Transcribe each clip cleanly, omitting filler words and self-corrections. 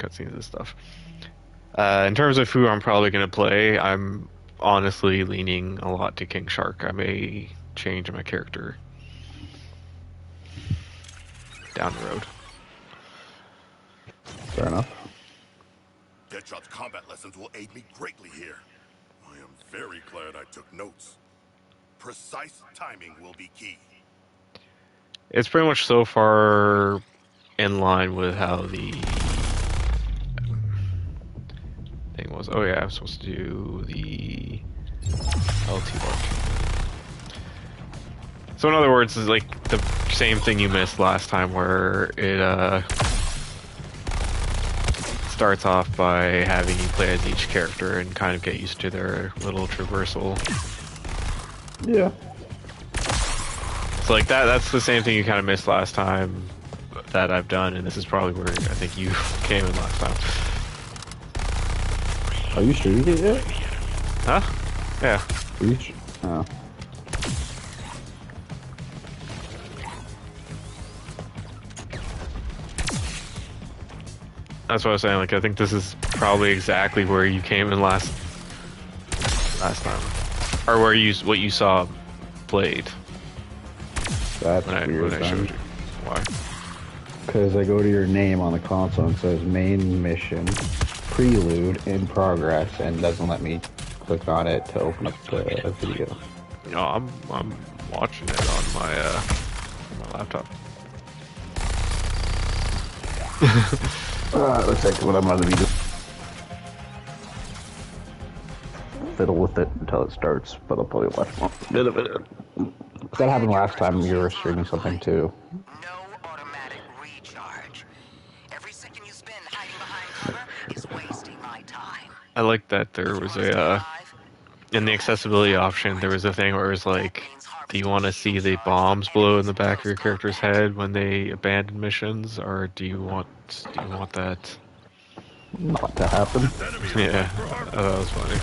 cutscenes and stuff. In terms of who I'm probably going to play, I'm honestly leaning a lot to King Shark. I may change my character down the road. Fair enough. Deadshot's combat lessons will aid me greatly here. I am very glad I took notes. Precise timing will be key. It's pretty much so far in line with how the thing was. Oh yeah, I'm supposed to do the LT bar. So in other words, it's like the same thing you missed last time, where it starts off by having you play as each character and kind of get used to their little traversal. Yeah. So like that's the same thing you kind of missed last time that I've done, and this is probably where I think you came in last time. Are you sure you did it? Huh? Yeah. Are you sure? Oh. That's what I was saying. Like, I think this is probably exactly where you came in last time, or where what you saw played. That's when weird. I showed you. Why? Because I go to your name on the console and it says main mission, prelude, in progress, and doesn't let me click on it to open up the video. No, I'm watching it on my laptop. It looks like what I'm gonna be just fiddle with it until it starts, but I'll probably watch a bit of it. That happened last time you were streaming something too. No automatic recharge. Every second you spend hiding behind cover is wasting my time. I like that there was a in the accessibility option there was a thing where it was like, do you want to see the bombs blow in the back of your character's head when they abandon missions, or do you want that Not to happen. Yeah, that was funny.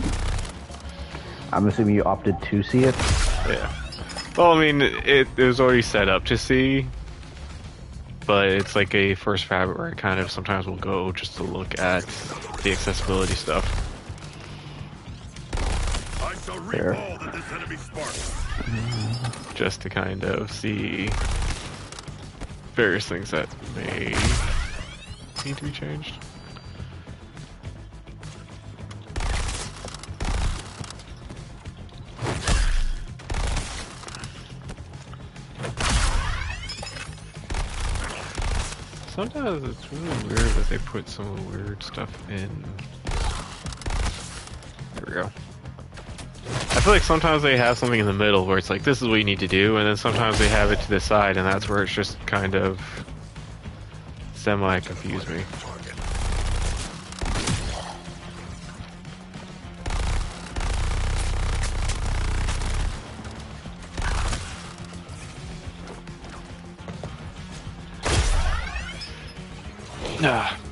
I'm assuming you opted to see it. Yeah. Well, I mean, it was already set up to see, but it's like a first habit where I kind of sometimes will go just to look at the accessibility stuff. I shall recall that this enemy sparks. Just to kind of see various things that may need to be changed. Sometimes it's really weird that they put some weird stuff in. There we go. I feel like sometimes they have something in the middle where it's like, this is what you need to do, and then sometimes they have it to the side, and that's where it's just kind of semi-confused me.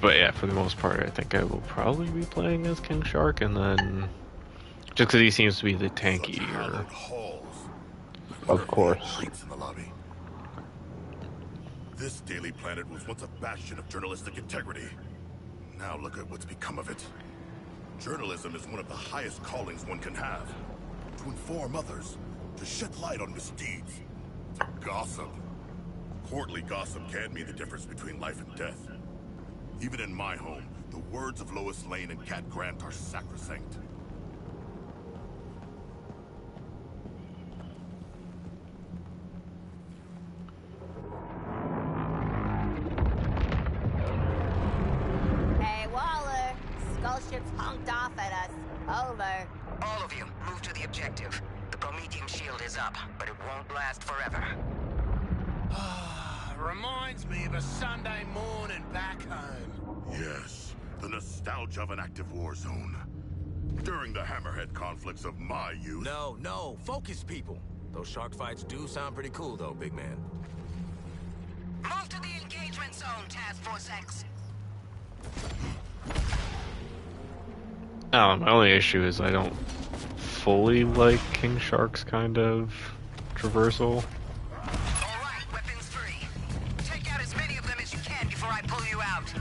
But yeah, for the most part, I think I will probably be playing as King Shark, and then just because he seems to be the tankier. Of course. In the lobby. This Daily Planet was once a bastion of journalistic integrity. Now look at what's become of it. Journalism is one of the highest callings one can have. To inform others, to shed light on misdeeds, to gossip. Courtly gossip can mean the difference between life and death. Even in my home, the words of Lois Lane and Cat Grant are sacrosanct. Hey, Waller. Skull ship's honked off at us. Over. All of you, move to the objective. The Prometheum shield is up, but it won't last forever. Reminds me of a Sunday morning back home. Yes, the nostalgia of an active war zone. During the Hammerhead conflicts of my youth. No, focus, people. Those shark fights do sound pretty cool, though, big man. Move to the engagement zone, Task Force X. My only issue is I don't fully like King Shark's kind of traversal. Alright, weapons free. Take out as many of them as you can before I pull you out.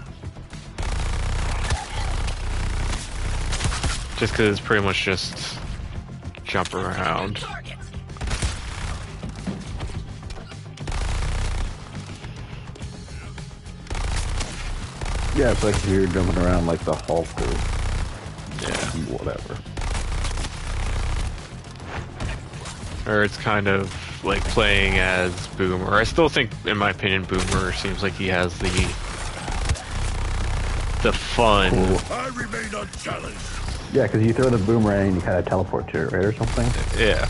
Just because it's pretty much just jump around. Yeah, it's like if you're jumping around like the Hulk or whatever. Or it's kind of like playing as Boomer. I still think, in my opinion, Boomer seems like he has the fun. Cool. I remain unchallenged. Yeah, because you throw the boomerang and you kind of teleport to it, right, or something? Yeah.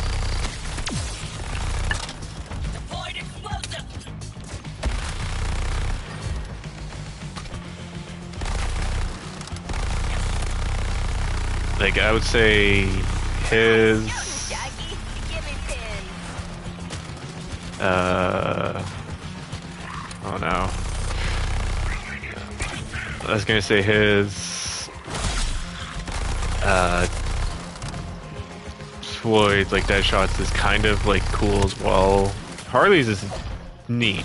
Like, I would say his... Jackie, give me pin. Oh no. I was gonna say his... Floyd's, like, Deadshot's is kind of, like, cool as well. Harley's is neat.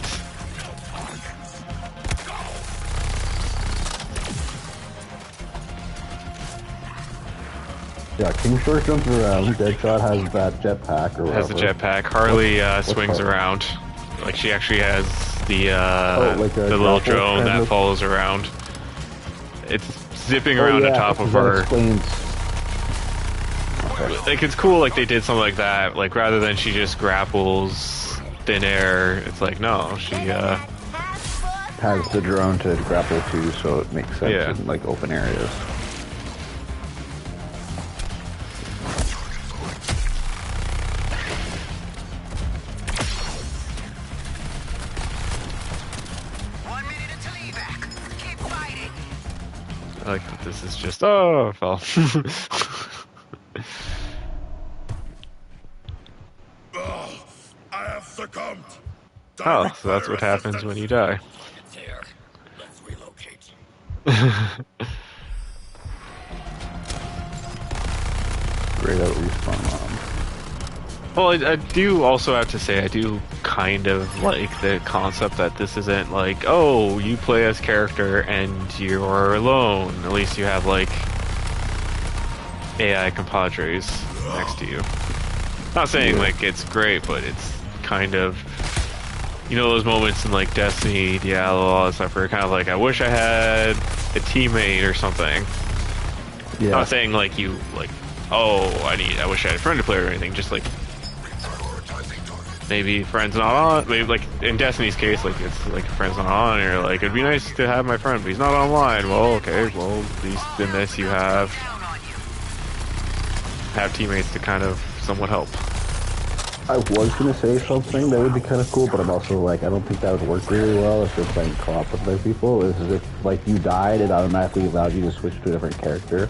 Yeah, King Shark jumps around, Deadshot has that jetpack or whatever. Has the jetpack. Harley What's swings Harley? around. Like, she actually has the like a the little grapple drone kind that of? follows around. It's zipping around on top of that her. explains... Okay. Like, it's cool, like, they did something like that. Like, rather than she just grapples thin air, it's like, no, she, Has the drone to grapple to, so it makes sense Yeah. in like open areas. I like that this is just, oh, I fell. Ugh, I have succumbed. Oh, so that's what happens when you die. There. Let's relocate. Great out respawn. Well, I do also have to say, I do kind of like the concept that this isn't like, oh, you play as character and you're alone. At least you have, like, AI compadres next to you. Not saying, like, it's great, but it's kind of, you know, those moments in, like, Destiny, Diablo, all that stuff where you're kind of like, I wish I had a teammate or something. Yeah. Not saying, like, you, like, oh, I wish I had a friend to play or anything, just, like, maybe friends not on, maybe, like, in Destiny's case, like, it's, like, friends not on, and you're like, it'd be nice to have my friend, but he's not online. Well, okay, well, at least in this you have teammates to kind of somewhat help. I was gonna say something that would be kind of cool, but I'm also like, I don't think that would work really well if you're playing co-op with other people. Is if, like, you died, it automatically allowed you to switch to a different character.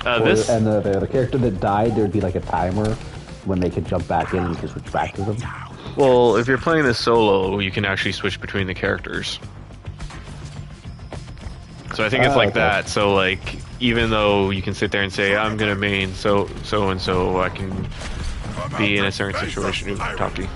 This... And the character that died, there'd be like a timer when they could jump back in and you could switch back to them. Well, if you're playing this solo, you can actually switch between the characters. So I think it's like okay. that. So, like, even though you can sit there and say, I'm gonna main so and so, I can be in a certain situation who can talk to you.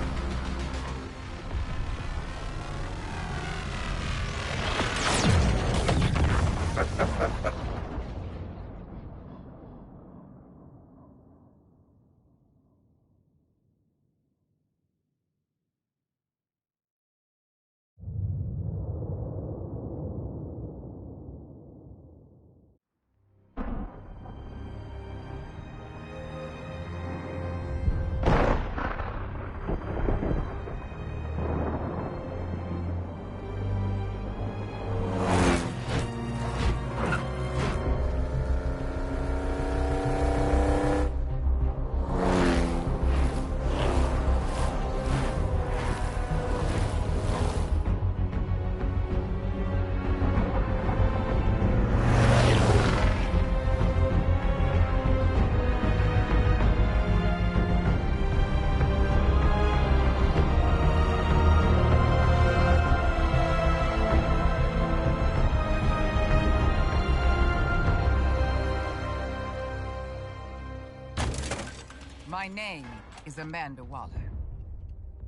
My name is Amanda Waller.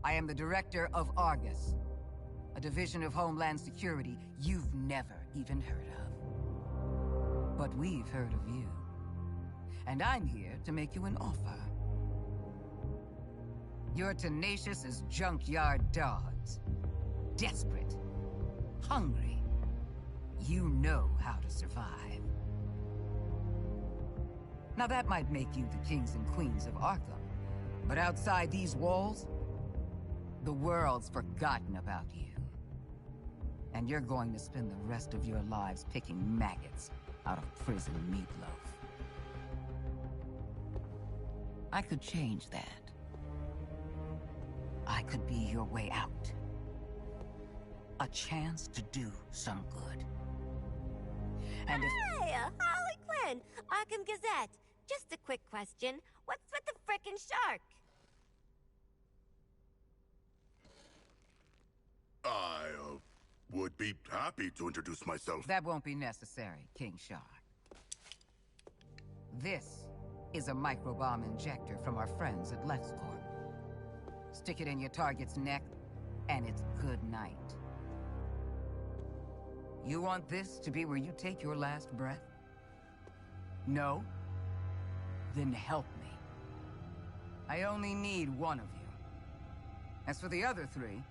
I am the director of Argus, a division of Homeland Security you've never even heard of. But we've heard of you. And I'm here to make you an offer. You're tenacious as junkyard dogs. Desperate. Hungry. You know how to survive. Now that might make you the kings and queens of Arkham. But outside these walls, the world's forgotten about you. And you're going to spend the rest of your lives picking maggots out of prison meatloaf. I could change that. I could be your way out. A chance to do some good. And if... Hey, Harley Quinn, Arkham Gazette. Just a quick question. What's with the frickin' shark? I would be happy to introduce myself. That won't be necessary, King Shark. This is a microbomb injector from our friends at LexCorp. Stick it in your target's neck, and it's good night. You want this to be where you take your last breath? No? Then help me. I only need one of you. As for the other three,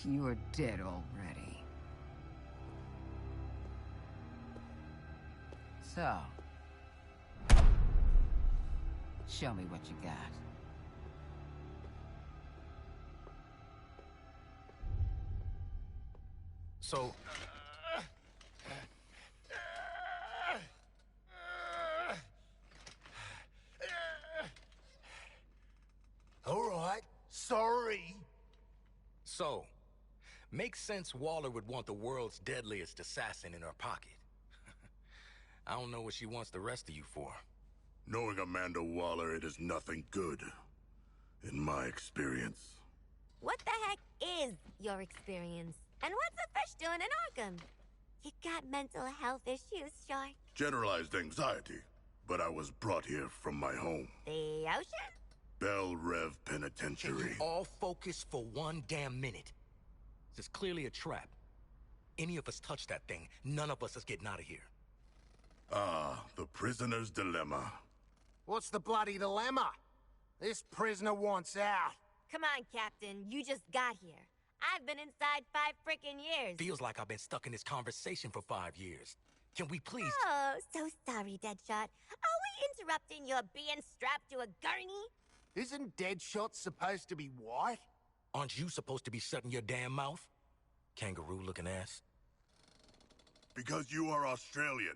you're dead already. So, show me what you got. So... All right, sorry. So, makes sense Waller would want the world's deadliest assassin in her pocket. I don't know what she wants the rest of you for. Knowing Amanda Waller, it is nothing good, in my experience. What the heck is your experience? And what's the fish doing in Arkham? You got mental health issues, Shark. Generalized anxiety, but I was brought here from my home. The ocean? Belle Rev Can Penitentiary. you all focus for one damn minute? This is clearly a trap. Any of us touch that thing, none of us is getting out of here. Ah, the prisoner's dilemma. What's the bloody dilemma? This prisoner wants out. Come on, Captain. You just got here. I've been inside 5 frickin' years. Feels like I've been stuck in this conversation for 5 years. Can we please... Oh, so sorry, Deadshot. Are we interrupting your being strapped to a gurney? Isn't Deadshot supposed to be white? Aren't you supposed to be shutting your damn mouth? Kangaroo-looking ass. Because you are Australian.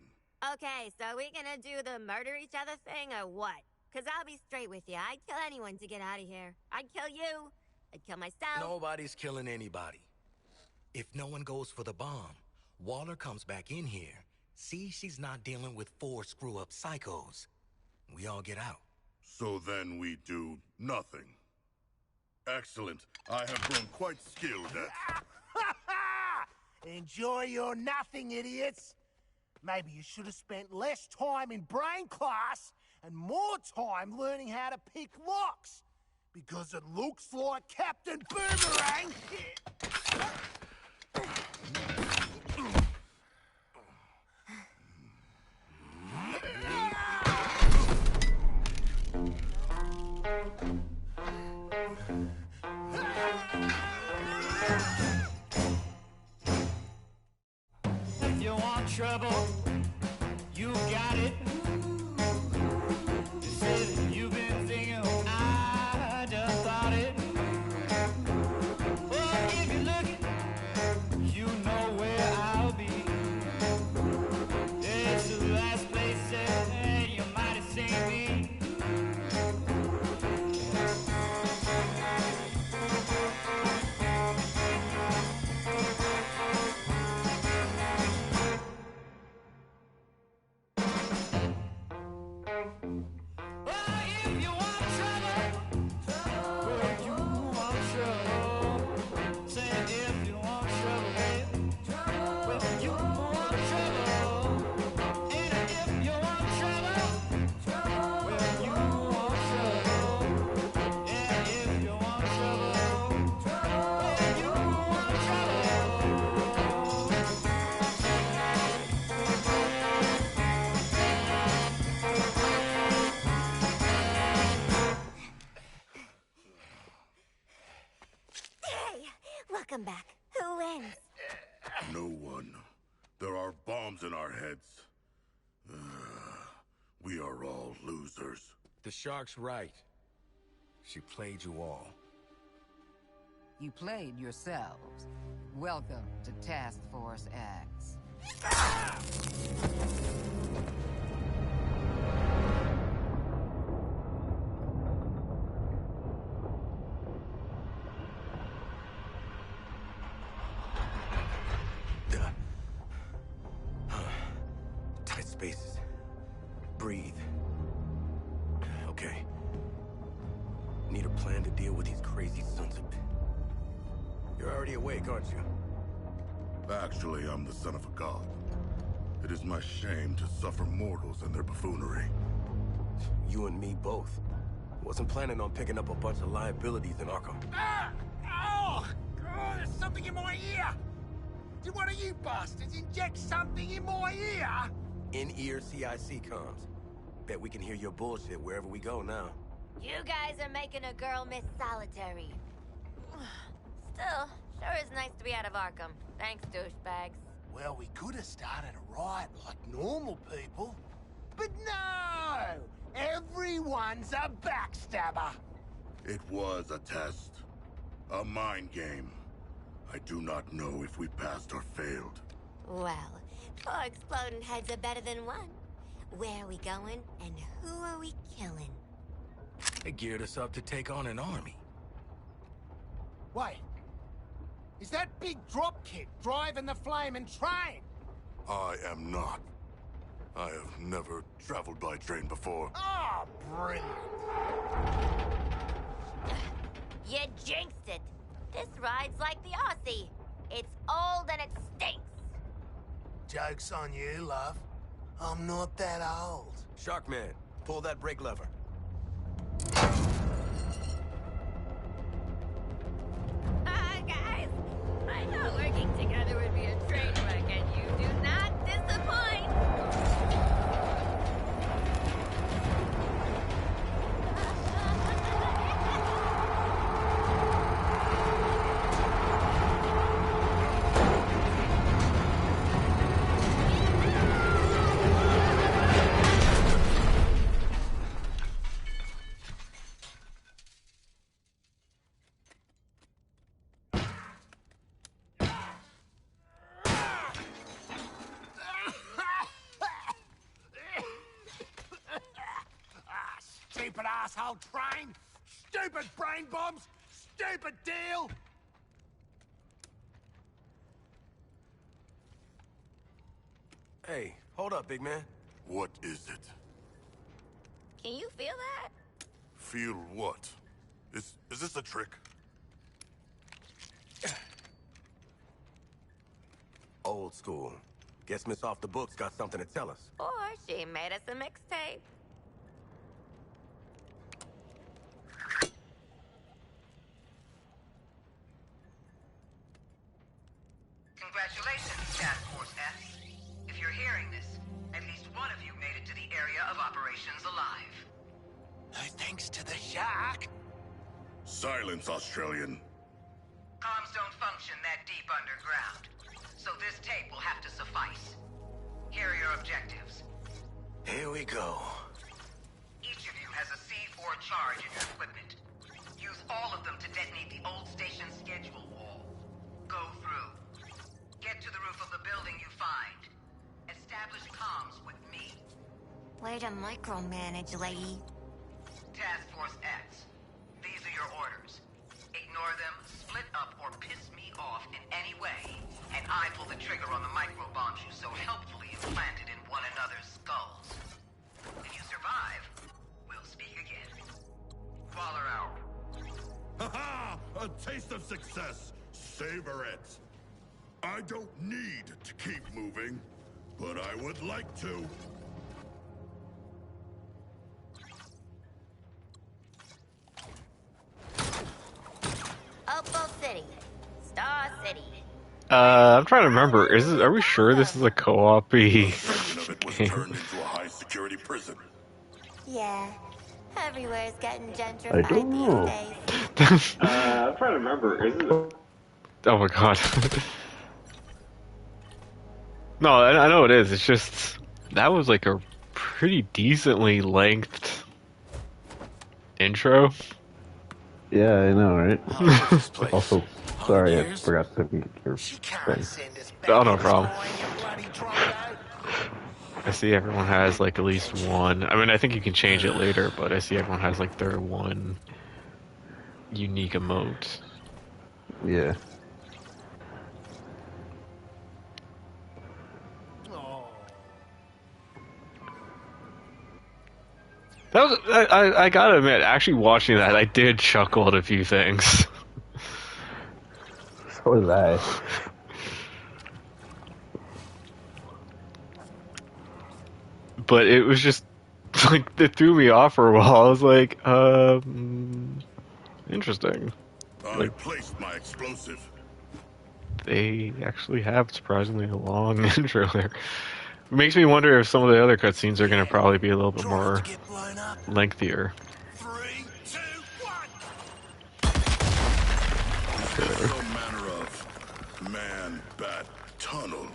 Okay, so we gonna do the murder each other thing or what? Cause I'll be straight with you. I'd kill anyone to get out of here. I'd kill you. I'd kill myself. Nobody's killing anybody. If no one goes for the bomb, Waller comes back in here, sees she's not dealing with 4 screw-up psychos. We all get out. So then we do nothing. Excellent. I have grown quite skilled at... Enjoy your nothing, idiots. Maybe you should have spent less time in brain class and more time learning how to pick locks. Because it looks like Captain Boomerang... If you want trouble, you got it. You said you've been thinking, I just thought it. Well, if you're looking, you know where I'll be. It's the last place that you might have seen me. Arkham back. Who wins? No one. There are bombs in our heads. We are all losers. The Shark's right. She played you all. You played yourselves. Welcome to Task Force X. Tight spaces. Breathe. Okay. Need a plan to deal with these crazy sons of... You're already awake, aren't you? Actually, I'm the son of a god. It is my shame to suffer mortals and their buffoonery. You and me both. Wasn't planning on picking up a bunch of liabilities in Arkham. Oh, there's something in my ear! Did one of you bastards inject something in my ear? In-ear CIC comms. Bet we can hear your bullshit wherever we go now. You guys are making a girl miss solitary. Still, sure is nice to be out of Arkham. Thanks, douchebags. Well, we could have started a riot like normal people. But no! Everyone's a backstabber! It was a test. A mind game. I do not know if we passed or failed. Well, 4 exploding heads are better than 1. Where are we going, and who are we killing? They geared us up to take on an army. Wait. Is that big dropkick driving the flaming train? I am not. I have never traveled by train before. Oh, brilliant. You jinxed it. This ride's like the Aussie. It's old and it stinks. Joke's on you, love. I'm not that old. Sharkman, pull that brake lever. Guys, I thought working together would be a train wreck, and you do not disappoint. Stupid asshole train! Stupid brain bombs! Stupid deal! Hey, hold up, big man. What is it? Can you feel that? Feel what? Is this a trick? Old school. Guess Miss Off the Books got something to tell us. Or she made us a mixtape. Congratulations, Task Force X. If you're hearing this, at least one of you made it to the area of operations alive. Thanks to the shark. Silence, Australian. Comms don't function that deep underground, so this tape will have to suffice. Here are your objectives. Here we go. Each of you has a C4 charge in your equipment. Use all of them to detonate the old station schedule wall. Go through. Get to the roof of the building you find. Establish comms with me. Way to micromanage, lady. Task Force X. These are your orders. Ignore them, split up, or piss me off in any way, and I pull the trigger on the microbombs you so helpfully implanted in one another's skulls. If you survive, we'll speak again. Waller out. Ha-ha! A taste of success! Savor it! I don't need to keep moving, but I would like to. Opal City. Star City. I'm trying to remember. Are we sure this is a co-op-y? Version of it was turned into a high-security prison. Yeah. Everywhere's getting I gentrified don't know. these days. I'm trying to remember. Oh my god. No, I know it is. It's just that was like a pretty decently lengthed intro. Yeah, I know, right? I love this place. Also, sorry, I forgot to be your She can't thing. send us back Oh, no in problem. time, you bloody Trongo. I see everyone has like at least one. I mean, I think you can change it later, but I see everyone has like their one unique emote. Yeah. Oh. That was I gotta admit, actually watching that, I did chuckle at a few things. So was I. But it was just like it threw me off for a while. I was like, interesting. I placed my explosive. They actually have surprisingly a long intro there. It makes me wonder if some of the other cutscenes are going to probably be a little bit more Get blown up. lengthier. 3, 2, 1. Some manner of man-bat tunnel.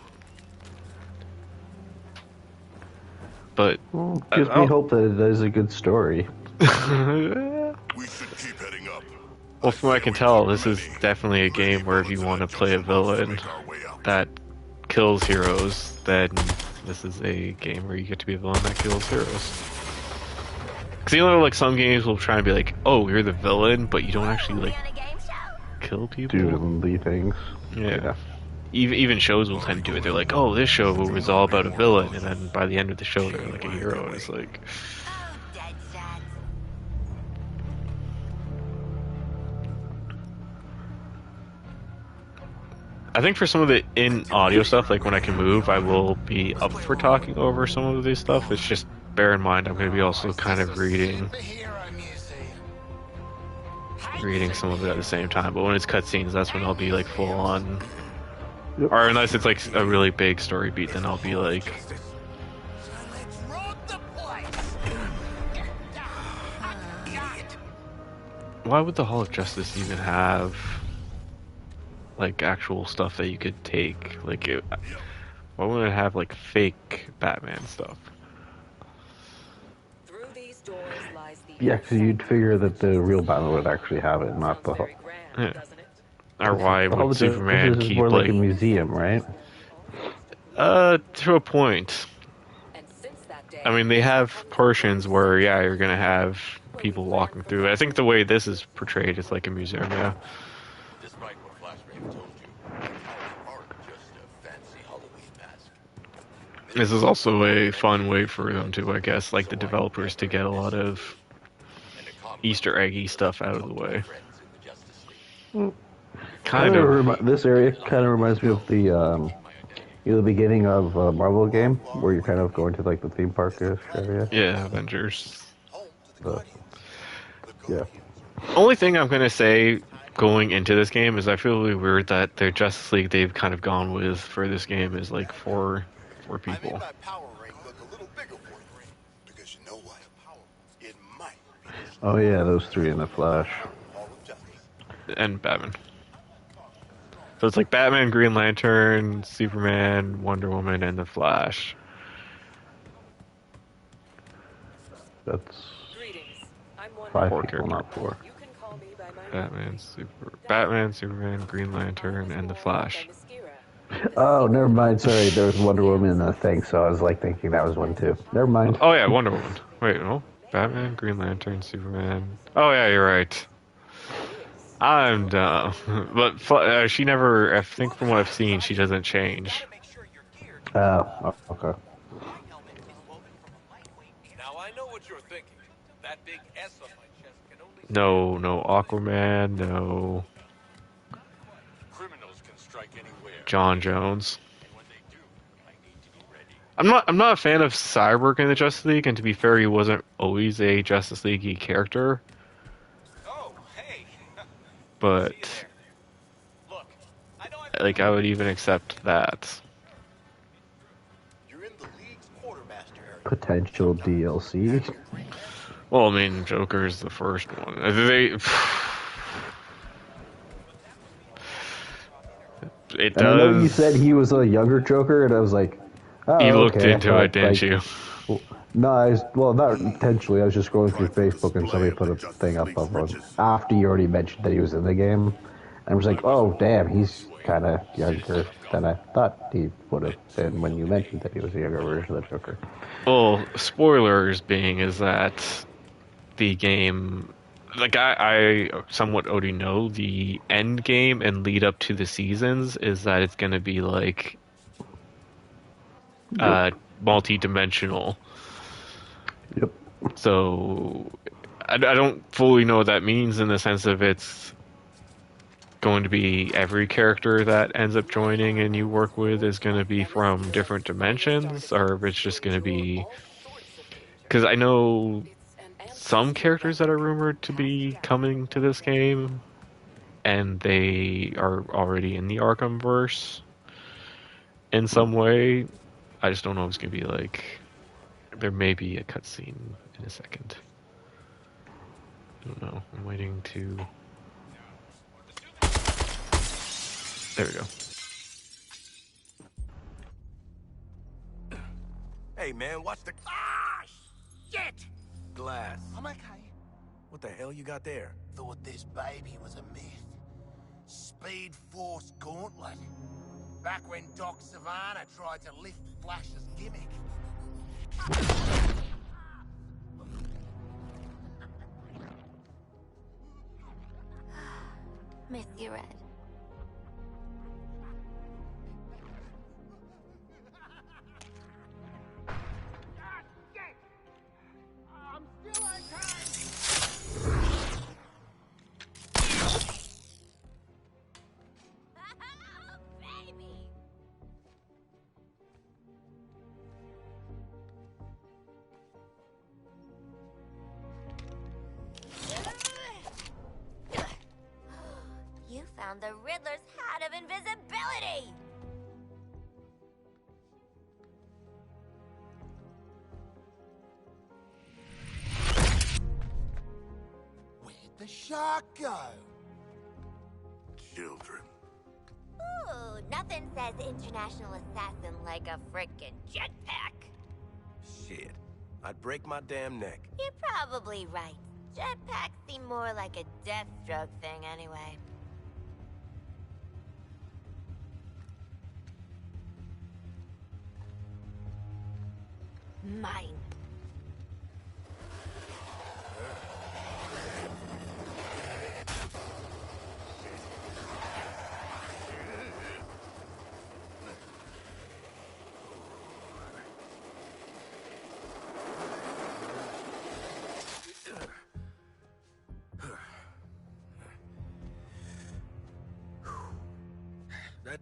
But Well, gives me hope that it is a good story. We should keep heading up. well, from what I can tell, this is definitely a game where if you want to play a villain that kills heroes, then this is a game where you get to be a villain that kills heroes. Because you know, like some games will try and be like, "Oh, you're the villain," but you don't actually like kill people. Do the things. Yeah. Even shows will tend to do it. They're like, "Oh, this show was all about a villain," and then by the end of the show, they're like a hero. And it's like, Dead shots. I think for some of the in-audio stuff, like when I can move, I will be up for talking over some of this stuff. It's just bear in mind I'm going to be also kind of reading some of it at the same time. But when it's cutscenes, that's when I'll be like full on. Yep. Or unless it's like a really big story beat, then I'll be like, Let's rock the place. why would the Hall of Justice even have like actual stuff that you could take? Like, why wouldn't it have like fake Batman stuff? Through these doors lies the Yeah, because you'd figure that the real Batman would actually have it, not the. very grand, Yeah. doesn't it? Or why All would the Superman this is keep more like like a museum, right? to a point. And since that day, I mean, they have portions where, yeah, you're gonna have people walking through it. I think the way this is portrayed is like a museum, yeah. Despite what Flashbang told you, powers aren't just a fancy Halloween mask. This is also a fun way for them to, I guess, like the developers to get a lot of Easter eggy stuff out of the way. Kind of. This area kind of reminds me of the beginning of a Marvel game where you're kind of going to like the theme park area. Yeah, Avengers. So, yeah. Only thing I'm gonna say going into this game is I feel really weird that their Justice League they've kind of gone with for this game is like four people. Power ring look a little bigger for you. Because you know what? It might be Oh yeah, those three in the Flash. Hall of Justice. And Batman. So it's like Batman, Green Lantern, Superman, Wonder Woman, and the Flash. That's greetings. I'm one. 5 Four people, not 4. You can call me by my name. Batman, Superman, Green Lantern, and the Flash. Oh, never mind. Sorry, there was Wonder Woman in the thing, so I was like thinking that was one too. Never mind. Oh yeah, Wonder Woman. Wait, no, Batman, Green Lantern, Superman. Oh yeah, you're right. I'm dumb. But she never. I think from what I've seen, she doesn't change. Oh, okay. Now I know what you're thinking. That big S on my chest can only No Aquaman, no criminals can strike anywhere. John Jones. And when they do, I need to be ready. I'm not a fan of Cyborg in the Justice League, and to be fair, he wasn't always a Justice League character. Oh, hey. But Look, I know I've like I would even accept that. You're in the league's quartermaster area. Potential DLC. Well, I mean, Joker's the first one. They it And I know you does. said he was a younger Joker, and I was like, oh, You okay. looked into I it, didn't you? No, well, not intentionally. I was just scrolling through Facebook, and somebody put a thing up of him after you already mentioned that he was in the game. And I was like, oh, damn, he's kind of younger than I thought he would have been when you mentioned that he was a younger version of the Joker. Well, spoilers being is that the game, like I somewhat already know the end game and lead up to the seasons is that it's going to be like multi-dimensional. Yep. So I don't fully know what that means in the sense of it's going to be every character that ends up joining and you work with is going to be from different dimensions, or if it's just going to be, because I know some characters that are rumored to be coming to this game and they are already in the Arkhamverse in some way. I just don't know if it's going to be like, there may be a cutscene in a second. I don't know. I'm waiting to... There we go. Hey, man, watch the... Ah, shit! glass. I'm okay. What the hell you got there? Thought this baby was a myth. Speed Force Gauntlet. Back when Doc Savannah tried to lift Flash's gimmick. Miss you, Red. I'm still okay. Baby! You found the Riddler's hat of invisibility! Where'd the shark go? Children. Ooh, nothing says international assassin like a frickin' jetpack. Shit. I'd break my damn neck. You're probably right. Jetpacks seem more like a Deathstroke thing anyway. Mine.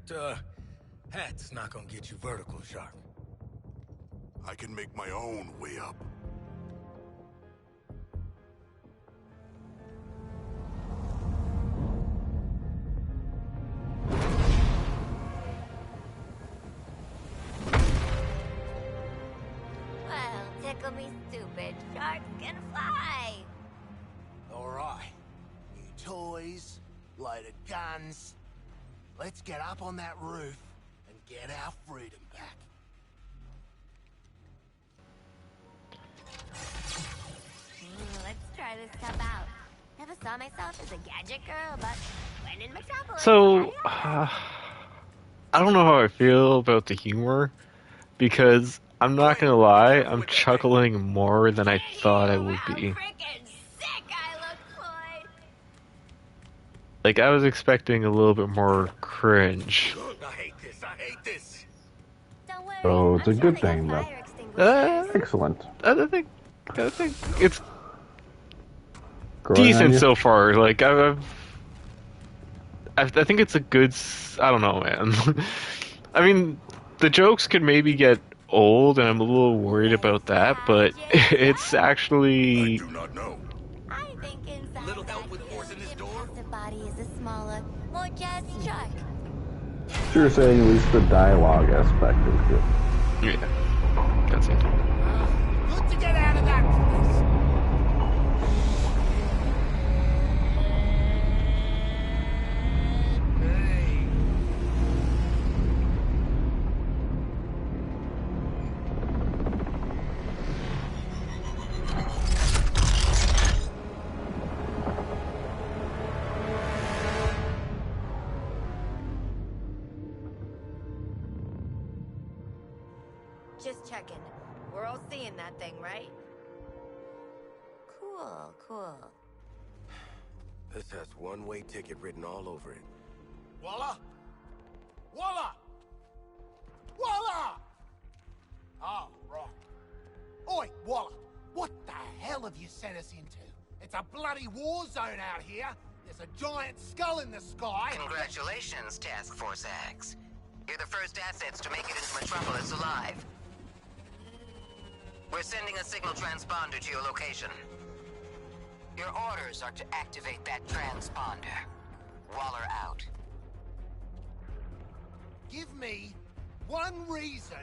That, hat's not gonna get you vertical, Shark. I can make my own way up. Well, tickle me stupid. Sharks can fly. All right. New toys, loaded guns. Let's get up on that roof and get our freedom back. Let's try this stuff out. Never saw myself as a gadget girl, but when in Metropolis... So, I don't know how I feel about the humor, because I'm not gonna lie, I'm chuckling more than I thought I would be. Like, I was expecting a little bit more cringe. I hate this. I hate this. Don't worry, Oh, it's a I'm good sure they thing, have though. fire extinguishers. Excellent. I think it's Growing on decent you? so far. Like, I think it's a good... I don't know, man. I mean, the jokes could maybe get old, and I'm a little worried about that, but it's actually... I do not know. I think inside Little help with forcing this door? the body is a smaller, more jazzed shark. So you're saying at least the dialogue aspect is good. Yeah, that's it. Good to get out of that place. Hey. We're all seeing that thing, right? Cool, cool. This has one-way ticket written all over it. Walla? Walla! Walla! Oh, right. Oi, Walla, what the hell have you sent us into? It's a bloody war zone out here. There's a giant skull in the sky. Congratulations, Task Force X. You're the first assets to make it into Metropolis alive. We're sending a signal transponder to your location. Your orders are to activate that transponder. Waller out. Give me one reason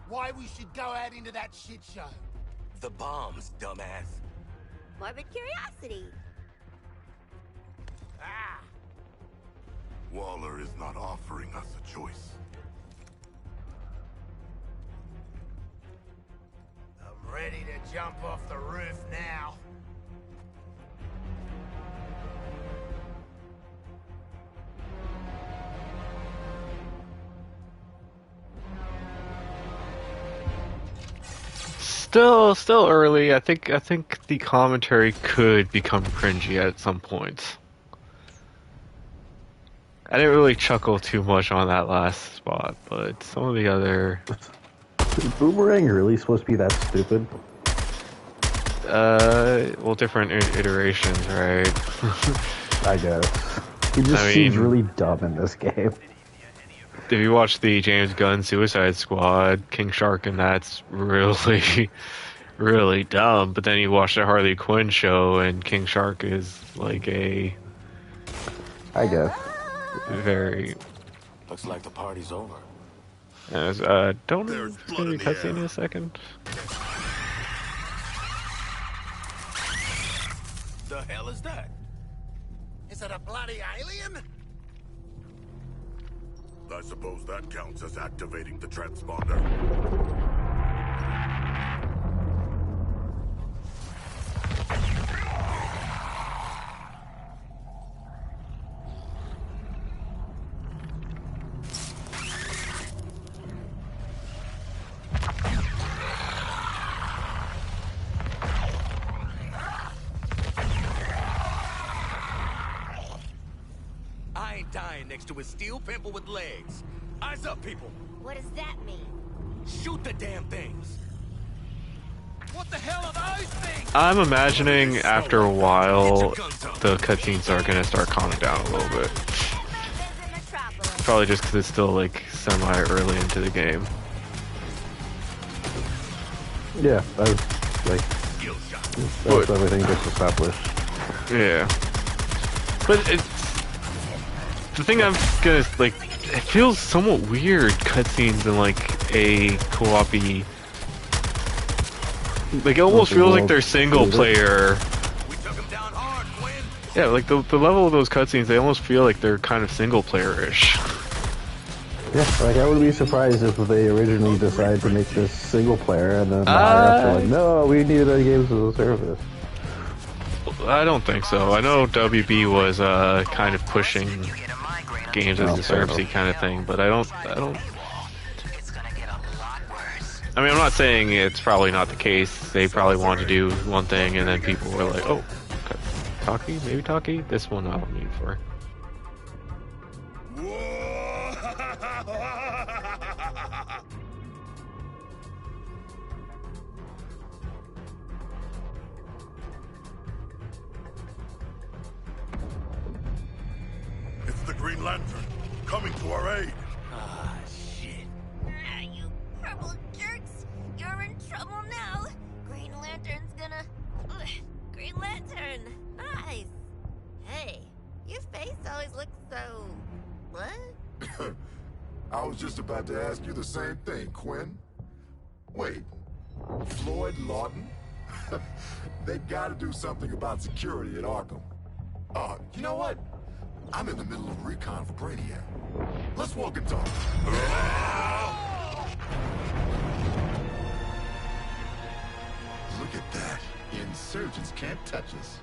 why we should go out into that shit show. The bombs, dumbass. Morbid curiosity. Ah! Waller is not offering us a choice. I'm ready to jump off the roof now. Still early. I think the commentary could become cringy at some points. I didn't really chuckle too much on that last spot, but some of the other... Is Boomerang really supposed to be that stupid? Well, different iterations, right? I guess. He just seems really dumb in this game. If you watch the James Gunn Suicide Squad, King Shark, and that's really, really dumb. But then you watch the Harley Quinn show, and King Shark is like a... I guess. Very... Looks like the party's over. Don't there's gonna be cutscene in a second. The hell is that? Is it a bloody alien? I suppose that counts as activating the transponder. I ain't dying next to a steel pimple with legs. Eyes up, people. What does that mean? Shoot the damn things. What the hell are those things? I'm imagining after a while the cutscenes are gonna start calming down a little bit. Probably just because it's still like semi-early into the game. Yeah, that's everything just established. Yeah, but the thing I'm gonna like, it feels somewhat weird cutscenes in like a co-op-y. Like it almost feels like they're single player. Yeah, like the level of those cutscenes, they almost feel like they're kind of single player-ish. Yeah, like I would be surprised if they originally decided to make this single player and then after like, no, we need a games as a service. I don't think so. I know WB was kind of pushing games as a service kind of thing, but I don't. I mean, I'm not saying it's probably not the case. They probably wanted to do one thing, and then people were like, "Oh, Taki, maybe Taki. This one I don't need for." It's the Green Lantern, coming to our aid. Ah, shit. You purple jerks! You're in trouble now! Green Lantern's gonna... Green Lantern! Nice! Hey, your face always looks so... What? I was just about to ask you the same thing, Quinn. Wait, Floyd Lawton? They gotta do something about security at Arkham. You know what? I'm in the middle of a recon for Brainiac. Let's walk and talk. Look at that. Insurgents can't touch us.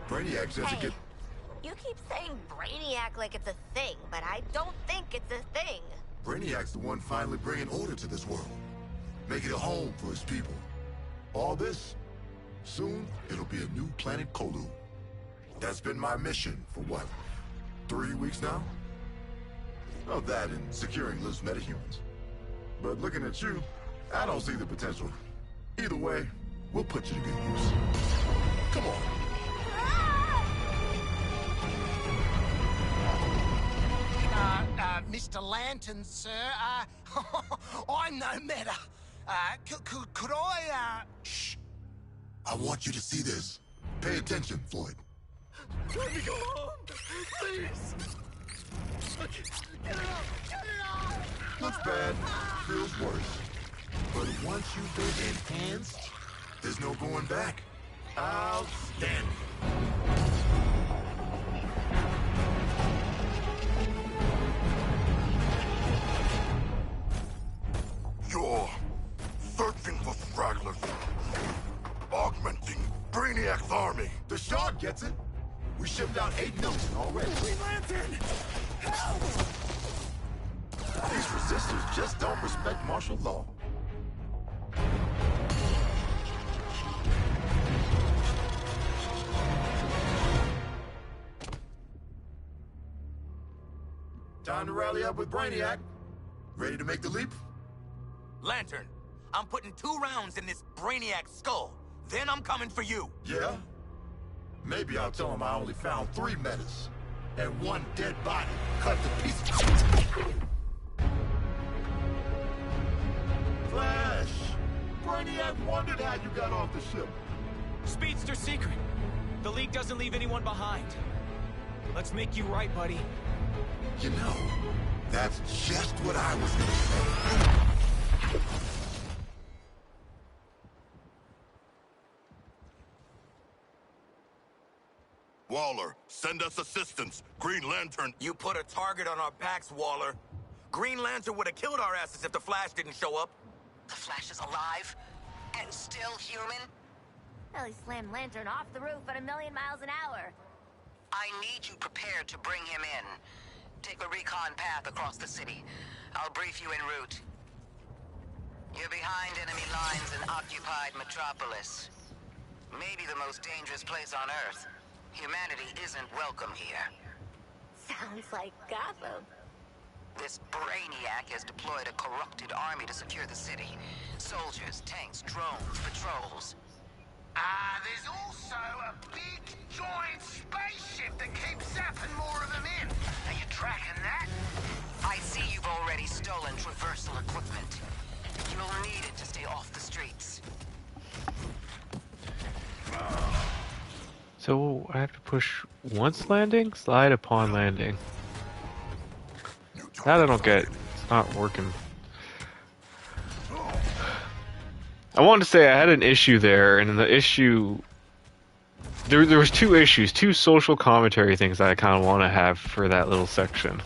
Brainiac says it get... You keep saying Brainiac like it's a thing, but I don't think it's a thing. Brainiac's the one finally bringing order to this world. Making a home for his people. All this, soon it'll be a new planet Kolu. That's been my mission for what, 3 weeks now? Oh, that and securing loose metahumans. But looking at you, I don't see the potential. Either way, we'll put you to good use. Come on. Mr. Lantern, sir, I'm no matter. Could I, Shh. I want you to see this. Pay attention, Floyd. Let me go home, please. Get it off! Looks bad, feels worse. But once you've been enhanced, there's no going back. Outstanding. You're searching for stragglers. Augmenting Brainiac's army. The Shard gets it. We shipped out 8 million already. Green Lantern! Help! These resistors just don't respect martial law. Time to rally up with Brainiac. Ready to make the leap? Lantern, I'm putting 2 rounds in this Brainiac skull. Then I'm coming for you. Yeah? Maybe I'll tell him I only found 3 metas. And 1 dead body cut to pieces. Flash! Brainiac wondered how you got off the ship. Speedster secret. The League doesn't leave anyone behind. Let's make you right, buddy. You know, that's just what I was gonna say. Waller, send us assistance. Green Lantern. You put a target on our backs, Waller. Green Lantern would have killed our asses if the Flash didn't show up. The Flash is alive? And still human? Well, he slammed Lantern off the roof at 1,000,000 miles an hour. I need you prepared to bring him in. Take a recon path across the city. I'll brief you en route. You're behind enemy lines in occupied Metropolis. Maybe the most dangerous place on Earth. Humanity isn't welcome here. Sounds like Gotham. This Brainiac has deployed a corrupted army to secure the city. Soldiers, tanks, drones, patrols. There's also a big, giant spaceship that keeps zapping more of them in. Are you tracking that? I see you've already stolen traversal equipment. You'll need it to stay off the streets. So I have to push once landing, slide upon landing. That I don't get. It's not working. I wanted to say I had an issue there, and the issue... There was 2 issues, 2 social commentary things that I kind of want to have for that little section.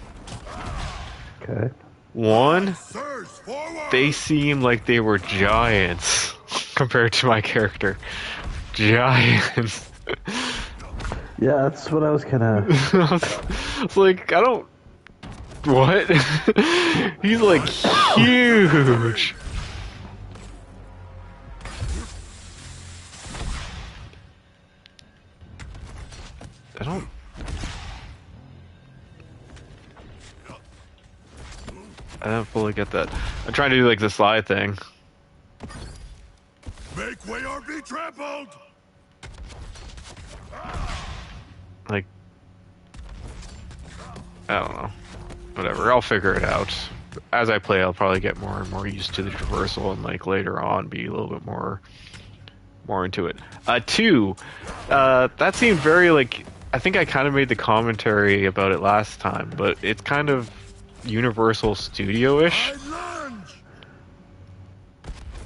Okay. One, they seem like they were giants compared to my character. Giants. Yeah, that's what I was kind of... I was like, I don't... What? He's like huge. I don't fully get that. I'm trying to do like the slide thing. Make way or be trampled! Like, I don't know. Whatever, I'll figure it out. As I play, I'll probably get more and more used to the traversal, and like later on, be a little bit more into it. 2, that seemed very like. I think I kind of made the commentary about it last time, but it's kind of Universal Studio-ish.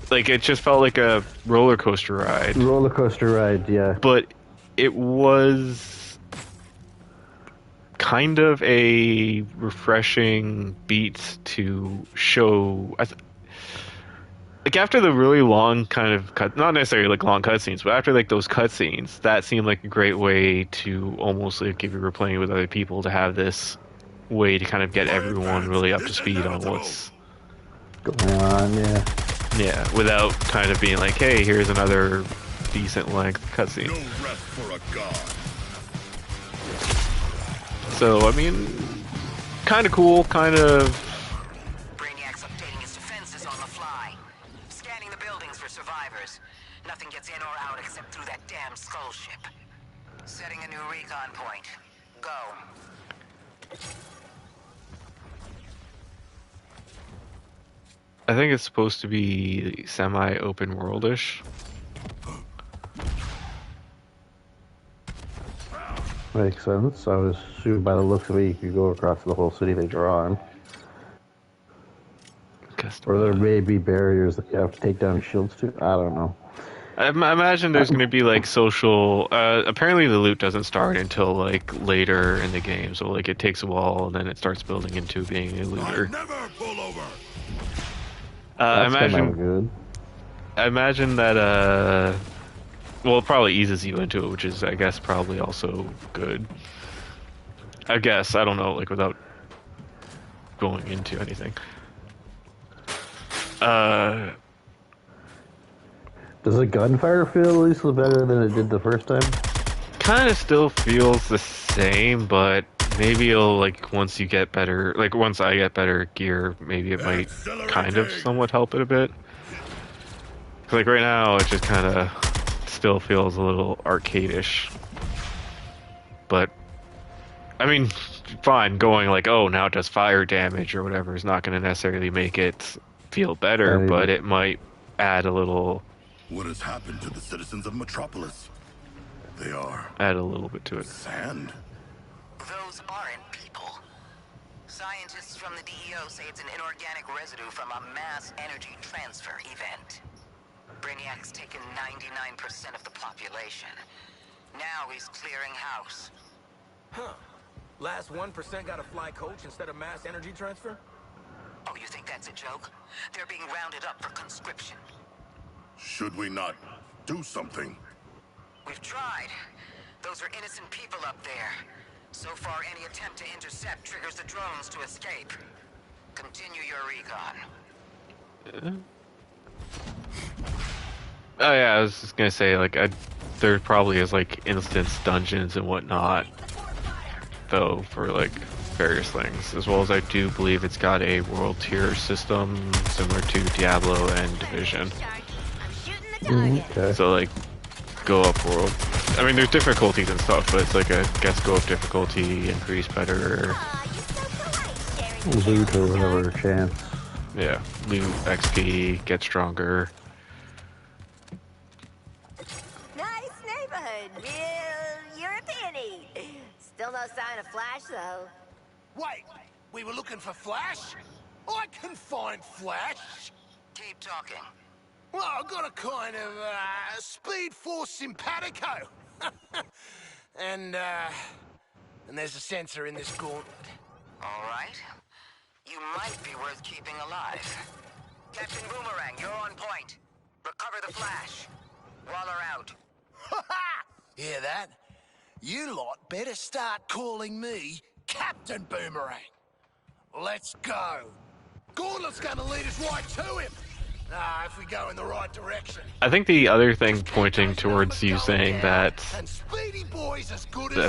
Like it just felt like a roller coaster ride. Roller coaster ride, yeah. But it was kind of a refreshing beat to show. Like after the really long kind of not necessarily like long cutscenes, but after like those cutscenes, that seemed like a great way to almost like if you were playing with other people to have this way to kind of get everyone really up to speed on what's going on. Yeah. Yeah, without kind of being like, hey, here's another decent length cutscene. No rest for a god. So, I mean, kind of cool, kind of... Brainiac's updating his defenses on the fly. Scanning the buildings for survivors. Nothing gets in or out except through that damn skull ship. Setting a new recon point. Go. I think it's supposed to be semi-open worldish. Makes sense. I would assume by the looks of it, you could go across the whole city they draw on. Or there may be barriers that you have to take down shields to. I don't know. I imagine there's going to be like social. Apparently, the loot doesn't start until like later in the game, so like it takes a while, and then it starts building into being a looter. Never pull over. I That's kinda imagine. good. I imagine that. Well, it probably eases you into it, which is, I guess, probably also good. I guess I don't know, like without going into anything. Does the gunfire feel at least better than it did the first time? Kind of still feels the same, but maybe it'll, like, once you get better, like, once I get better gear, maybe it might kind of somewhat help it a bit. 'Cause, like, right now, it just kind of still feels a little arcade-ish. But, I mean, fine, going like, oh, now it does fire damage or whatever is not going to necessarily make it feel better, but it might add a little... What has happened to the citizens of Metropolis? They are... Add a little bit to it. Sand? Those aren't people. Scientists from the DEO say it's an inorganic residue from a mass energy transfer event. Brainiac's taken 99% of the population. Now he's clearing house. Huh. Last 1% got a fly coach instead of mass energy transfer? Oh, you think that's a joke? They're being rounded up for conscription. Should we not do something? We've tried. Those are innocent people up there. So far, any attempt to intercept triggers the drones to escape. Continue your recon. Oh yeah, I was just gonna say, like, there probably is, like, instance dungeons and whatnot, though, for, like, various things. As well as I do believe it's got a world tier system similar to Diablo and Division. Okay. So, like, go up world. I mean, there's difficulties and stuff, but it's like a guess go up difficulty, increase better. Loot or whatever chance. Yeah, loot, XP, get stronger. Nice neighborhood, real European-y. Still no sign of Flash, though. Wait, we were looking for Flash? I can find Flash. Keep talking. Well, I've got a kind of, Speed Force simpatico. and there's a sensor in this gauntlet. All right. You might be worth keeping alive. Captain Boomerang, you're on point. Recover the Flash. Waller out. Hear that? You lot better start calling me Captain Boomerang. Let's go. Gauntlet's gonna lead us right to him. If we go in the right direction. I think the other thing pointing towards you saying that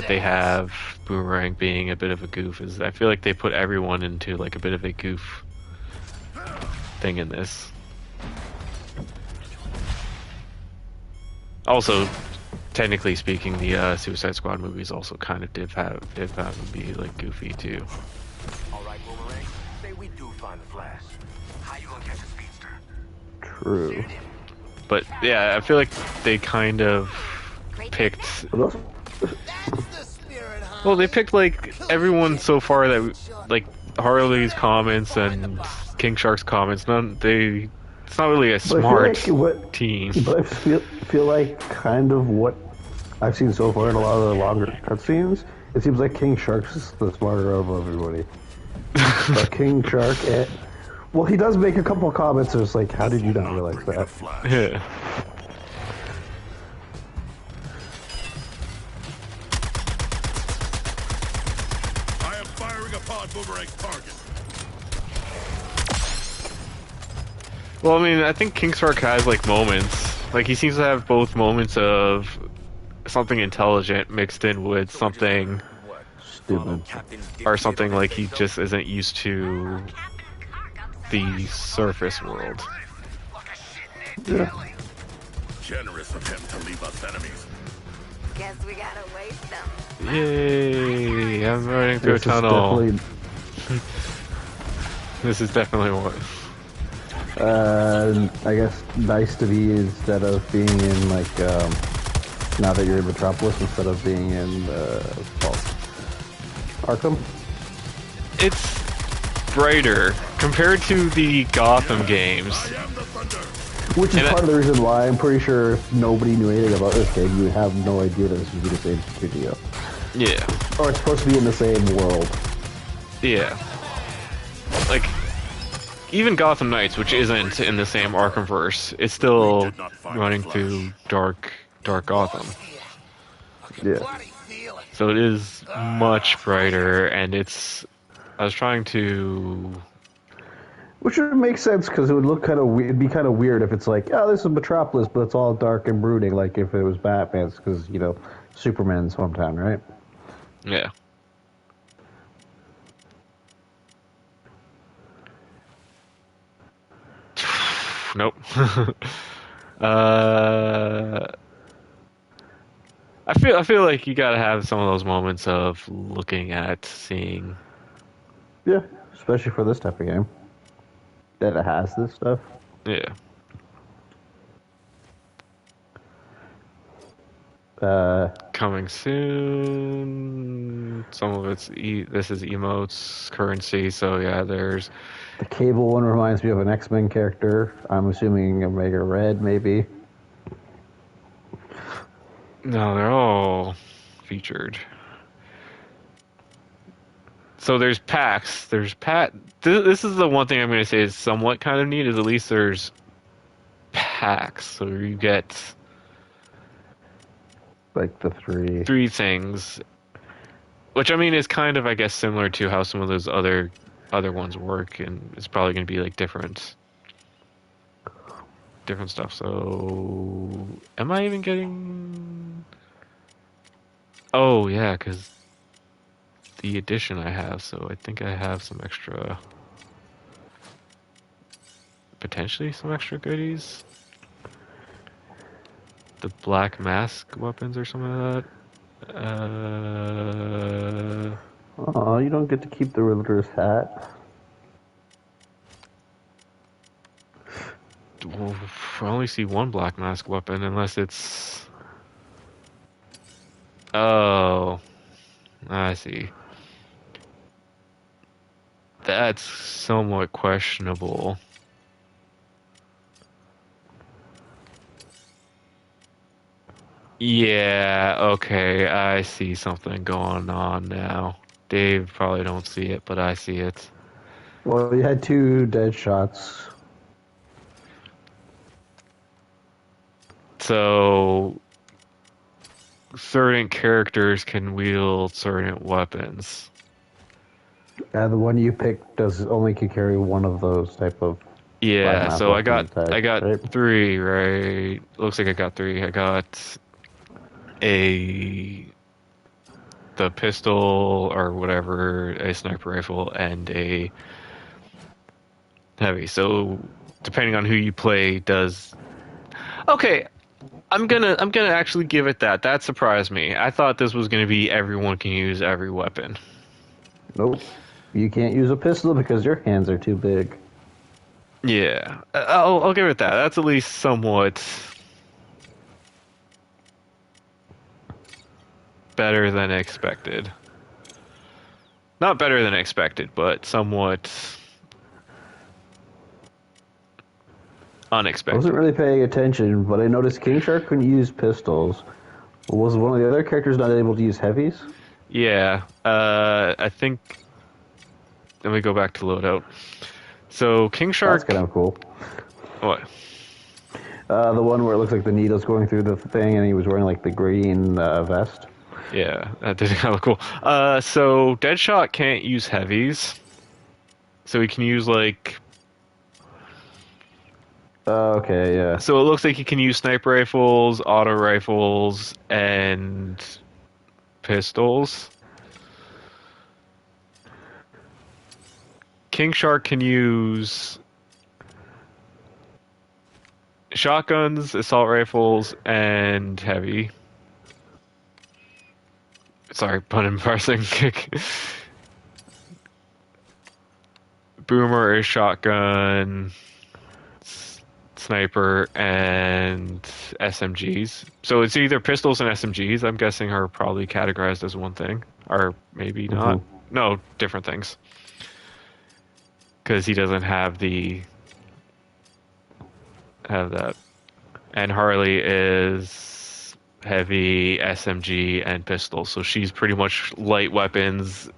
they have Boomerang being a bit of a goof is I feel like they put everyone into like a bit of a goof thing in this. Also, technically speaking, the Suicide Squad movies also kind of did have them be like goofy too. All right, Boomerang. Say we do find the Flash. How you gonna catch a speedster? True. But yeah, I feel like they kind of picked. Well, they picked like everyone so far that like Harley's comments and King Shark's comments. It's not really a smart team. But I feel like kind of what I've seen so far in a lot of the longer cutscenes. It seems like King Shark's the smarter of everybody. But King Shark. Well, he does make a couple comments. It's like, how did you not realize that? Yeah. I am firing upon Boomerang's target. Well, I mean, I think King Shark has like moments. Like he seems to have both moments of something intelligent mixed in with something, Stupid. or something like he just isn't used to the surface world. Yeah. Generous of him to leave us enemies. Guess we gotta waste them. Yay! I'm running through a This is tunnel. definitely This is definitely what. I guess nice to be instead of being in like now that you're in Metropolis instead of being in Arkham. It's brighter compared to the Gotham games. Which is And part of the reason why I'm pretty sure if nobody knew anything about this game, you would have no idea that this would be the same studio. Yeah. Or it's supposed to be in the same world. Yeah. Like, even Gotham Knights, which isn't in the same Arkhamverse, it's still running through dark Gotham. Yeah. So it is much brighter, and it's... I was trying to... Which would make sense because it would look kind of it'd be kind of weird if it's like, oh, this is Metropolis, but it's all dark and brooding, like if it was Batman's, because you know, Superman's hometown, right? Yeah. Nope. I feel like you gotta have some of those moments of looking at, seeing. Yeah, especially for this type of game. That it has this stuff. Yeah. Coming soon. Some of it's this is emotes currency, so yeah, there's The Cable one reminds me of an X-Men character. I'm assuming Omega Red, maybe. no, they're all featured. So there's packs. There's This is the one thing I'm going to say is somewhat kind of neat. Is at least there's packs. So you get Like the three things, which I mean is kind of, I guess, similar to how some of those other ones work, and it's probably going to be like different stuff. So am I even getting? Oh yeah, because the edition I have, so I think I have some extra, potentially some extra goodies. The Black Mask weapons or something like that. Oh, you don't get to keep the Riddler's hat. Well, I only see one Black Mask weapon, unless it's... Oh, I see. That's somewhat questionable. Yeah, okay, I see something going on now. Dave probably don't see it, but I see it. Well, you had 2 dead shots. So, certain characters can wield certain weapons. The one you picked does only can carry one of those type of. Yeah, so I got right? 3, right? Looks like I got 3. I got the pistol or whatever, a sniper rifle, and a heavy. So depending on who you play, does okay. I'm gonna actually give it that. That surprised me. I thought this was gonna be everyone can use every weapon. Nope. You can't use a pistol because your hands are too big. Yeah, I'll give it that. That's at least somewhat better than expected. Not better than expected, but somewhat unexpected. I wasn't really paying attention, but I noticed King Shark couldn't use pistols. Was one of the other characters not able to use heavies? Yeah, I think... Let me go back to loadout. So, King Shark... That's kind of cool. What? The one where it looks like the needle's going through the thing and he was wearing like the green vest. Yeah, that did kind of cool. So, Deadshot can't use heavies. So he can use, like... Okay, yeah. So it looks like you can use sniper rifles, auto rifles, and pistols. King Shark can use shotguns, assault rifles, and heavy. Sorry, pun and parsing. Boomer is shotgun, sniper, and SMGs. So it's either pistols and SMGs, I'm guessing, are probably categorized as one thing. Or maybe not. No, different things. Because he doesn't have that. And Harley is heavy, SMG, and pistol. So she's pretty much light weapons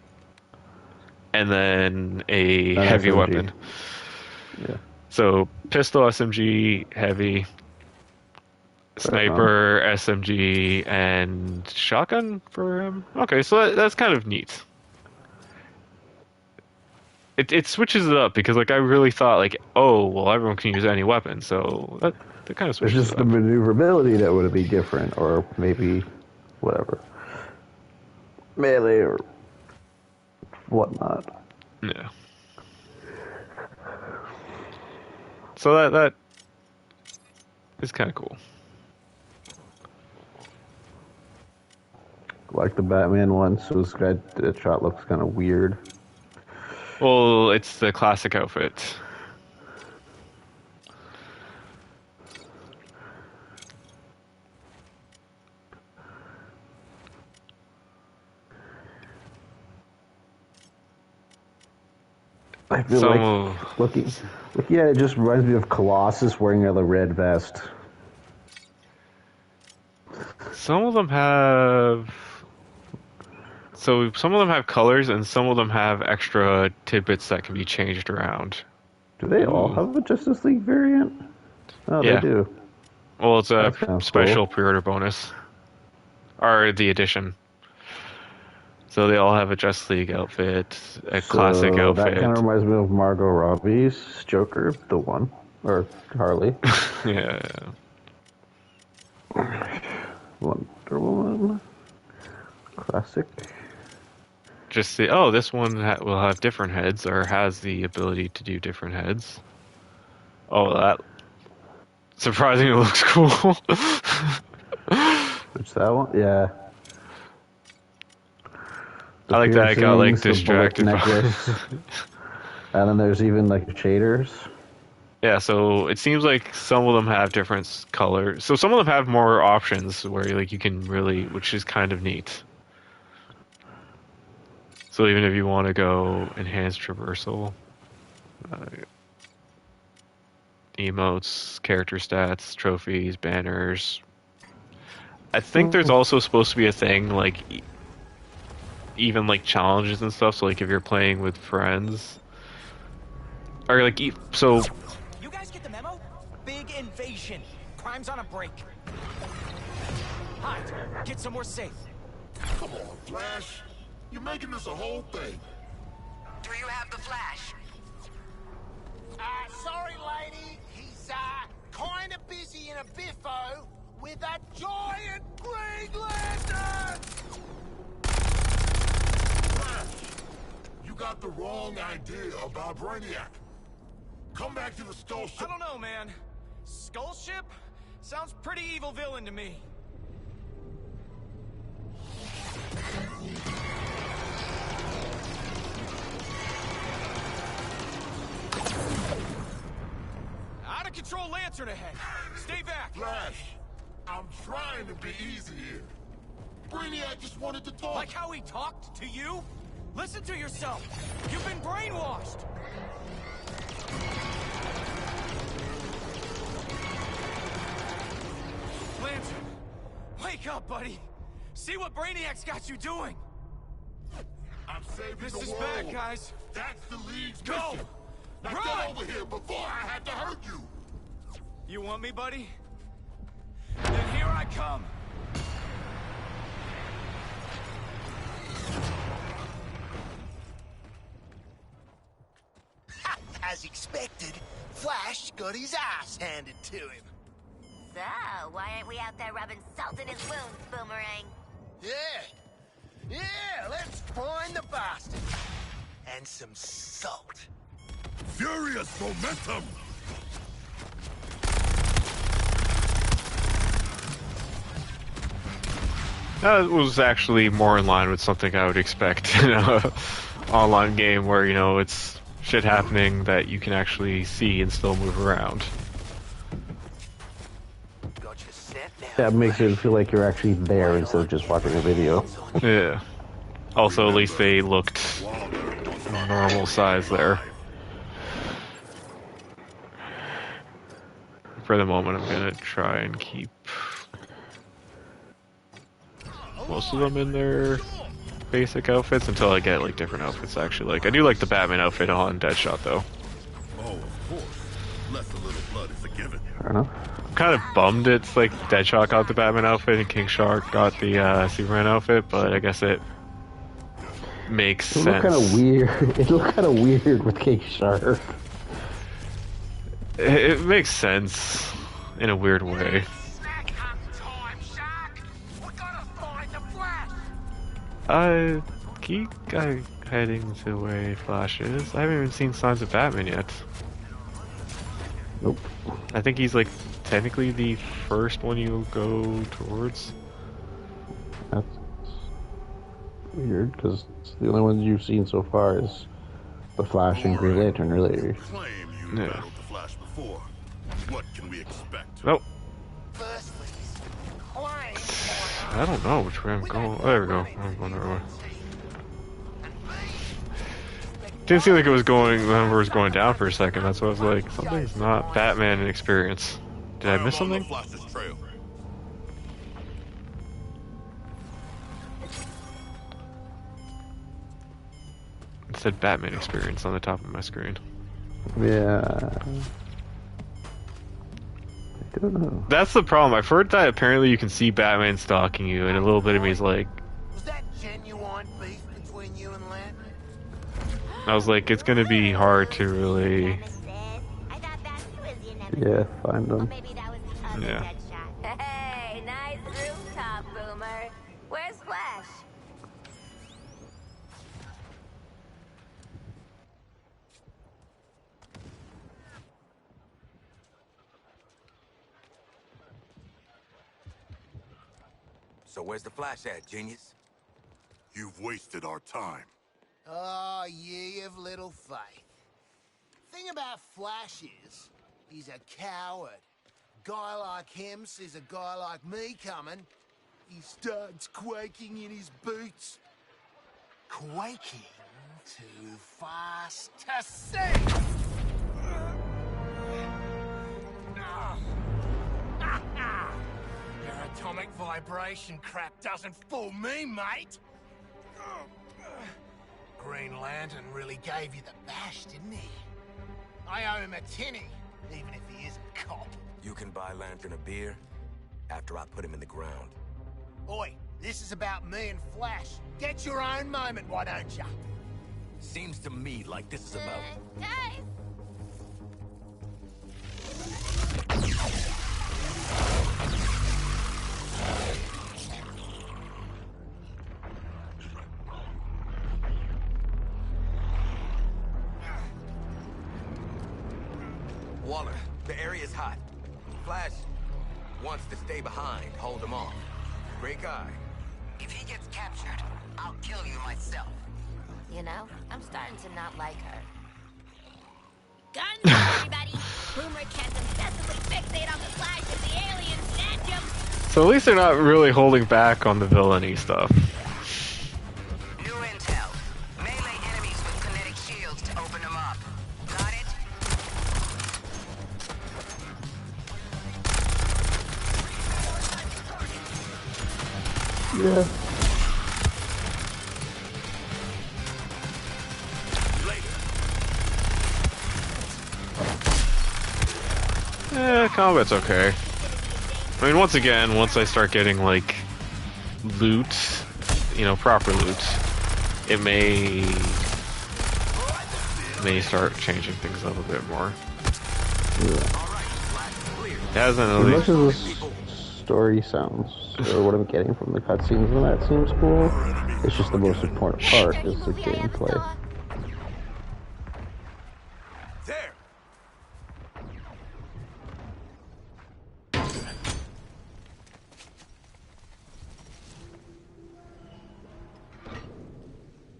and then a heavy SMG. weapon. Yeah. So pistol, SMG, heavy, sniper, SMG, and shotgun for him. Okay, so that's kind of neat. It switches it up because like I really thought like, oh well, everyone can use any weapon, so that kind of It's switches just it the up. maneuverability that would be different, or maybe whatever, melee or whatnot. Yeah. So that is kind of cool. Like the Batman one, so this guy, the shot looks kind of weird. Well, it's the classic outfit. I feel like looking at it just reminds me of Colossus wearing a red vest. Some of them have. So some of them have colors, and some of them have extra tidbits that can be changed around. Do they all have a Justice League variant? Oh, Yeah. they do. Well, it's a That's kinda special cool. pre-order bonus, or the edition. So they all have a Justice League outfit, a classic So outfit. that kind of reminds me of Margot Robbie's Joker, the one, or Harley. Yeah. Wonder Woman. Classic. Just see. This one will have different heads, or has the ability to do different heads. Oh, that surprisingly looks cool. Which that one? Yeah. I like that I got like piercings, the bullet distracted. necklace. And then there's even like shaders. Yeah, so it seems like some of them have different colors. So some of them have more options where like you can really, which is kind of neat. So even if you want to go enhanced traversal, emotes, character stats, trophies, banners. I think there's also supposed to be a thing like even like challenges and stuff. So like if you're playing with friends, or like so. You guys get the memo? Big invasion. Crime's on a break. Hide. Get somewhere safe. Come on, Flash. You're making this a whole thing. Do you have the flash? Sorry, lady. He's, kinda busy in a biffo with a giant Green Lantern! Flash, you got the wrong idea about Brainiac. Come back to the Skull Ship. I don't know, man. Skull Ship? Sounds pretty evil villain to me. Out of control lantern ahead. Stay back. Flash, I'm trying to be easy here. Brainiac just wanted to talk. Like how he talked to you? Listen to yourself. You've been brainwashed. Lantern, wake up, buddy. See what Brainiac's got you doing. I'm saving This the is world. bad, guys. That's the League's Go! mission. Now Run! get over here before I had to hurt you. You want me, buddy? Then here I come. As expected, Flash got his ass handed to him. So, why aren't we out there rubbing salt in his wounds, Boomerang? Yeah, let's find the bastard. And some salt. Furious momentum! That was actually more in line with something I would expect in a online game where, you know, it's shit happening that you can actually see and still move around. Got you set now. That makes it feel like you're actually there instead of just watching a video. Yeah. Also, at least they looked normal size there. For the moment, I'm gonna try and keep most of them in their basic outfits until I get like different outfits. Actually, like I do like the Batman outfit on Deadshot though. Oh, of course. Less a little blood is a given. Fair enough. I'm kind of bummed it's like Deadshot got the Batman outfit and King Shark got the Superman outfit, but I guess it makes sense. It looked kind of weird. It looked kind of weird with King Shark. It makes sense in a weird way. Keep heading to where Flash is. I haven't even seen signs of Batman yet. Nope. I think he's like technically the first one you go towards. That's weird, because the only ones you've seen so far is the Flash and Green Lantern, really. Claim you battled the Flash before. What can we expect? Nope. I don't know which way I'm going. Oh, there we go. I'm going the right way. Didn't seem like it was going. The number was going down for a second. That's why I was like, something's not Batman in experience. Did I miss something? It said Batman experience on the top of my screen. Yeah. I don't know. That's the problem. I've heard that apparently you can see Batman stalking you, and a little bit of me is like, Was that genuine beef between you and Lantern? I was like, it's gonna be hard to really. Yeah, find them. Yeah. Hey, nice rooftop, Boomer. Where's Flash? So where's the Flash at, genius? You've wasted our time. Oh, ye of little faith. Thing about Flash is, he's a coward. Guy like him sees a guy like me coming, he starts quaking in his boots. Quaking too fast to see! Your atomic vibration crap doesn't fool me, mate! Green Lantern really gave you the bash, didn't he? I owe him a tinny, even if he isn't a cop. You can buy Lantern a beer after I put him in the ground. Oi, this is about me and Flash. Get your own moment, why don't ya? Seems to me like this is about... Guys! Waller, the area's hot. Flash wants to stay behind, hold him off. Great guy. If he gets captured, I'll kill you myself. You know, I'm starting to not like her. Guns, everybody! Boomer can't obsessively fixate on the Flash as the aliens snatch him! So at least they're not really holding back on the villainy stuff. New intel. Melee enemies with kinetic shields to open them up. Got it? Yeah. Combat's okay. I mean, once again, once I start getting, like, loot, you know, proper loot, it may And then you start changing things up a bit more. Yeah. It hasn't As really... much as the story sounds, or what I'm getting from the cutscenes and that seems cool, it's just the most important part is the gameplay. There.